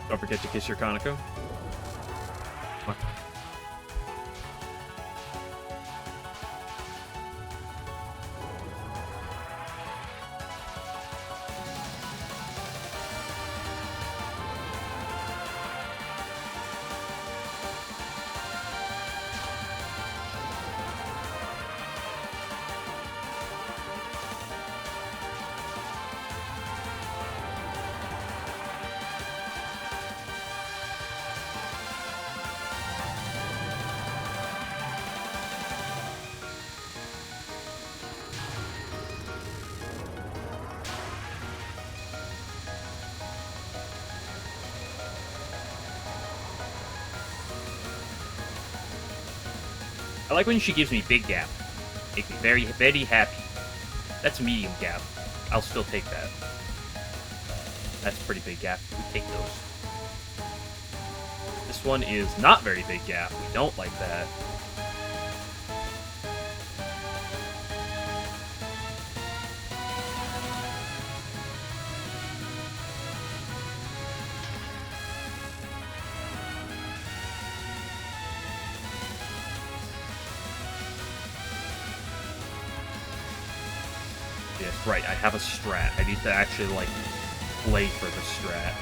Don't forget to kiss your Kaneko. I like when she gives me big gap. Make me very, very happy. That's medium gap. I'll still take that. That's pretty big gap. We take those. This one is not very big gap. We don't like that. Yes, right, I have a strat. I need to actually, like, play for the strat.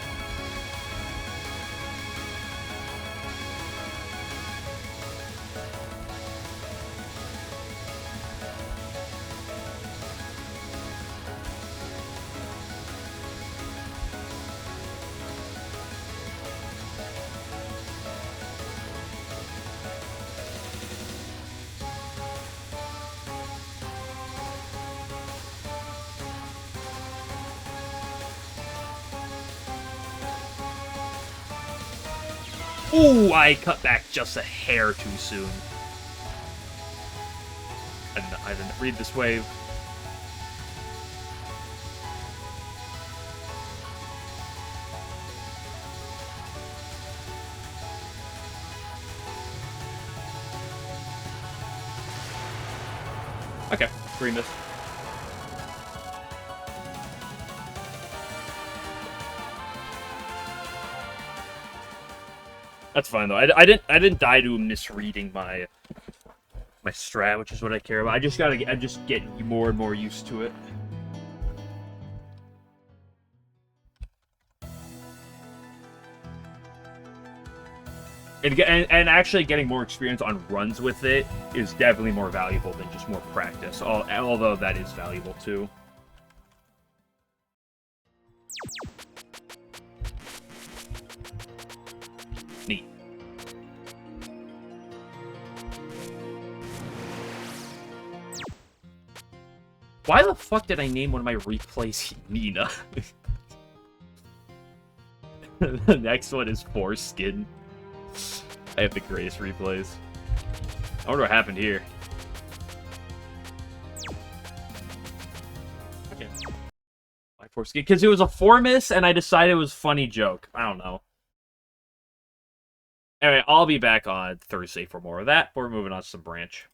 Ooh, I cut back just a hair too soon. I didn't read this wave. Okay, green mist. That's fine though. I didn't die to misreading my strat, which is what I care about. I'm just getting more and more used to it. And actually getting more experience on runs with it is definitely more valuable than just more practice. Although that is valuable too. Neat. Why the fuck did I name one of my replays Nina? The next one is Foreskin. I have the greatest replays. I wonder what happened here. Okay. Why Foreskin? Because it was a 4-miss, and I decided it was a funny joke. I don't know. Anyway, I'll be back on Thursday for more of that. We're moving on to some branch.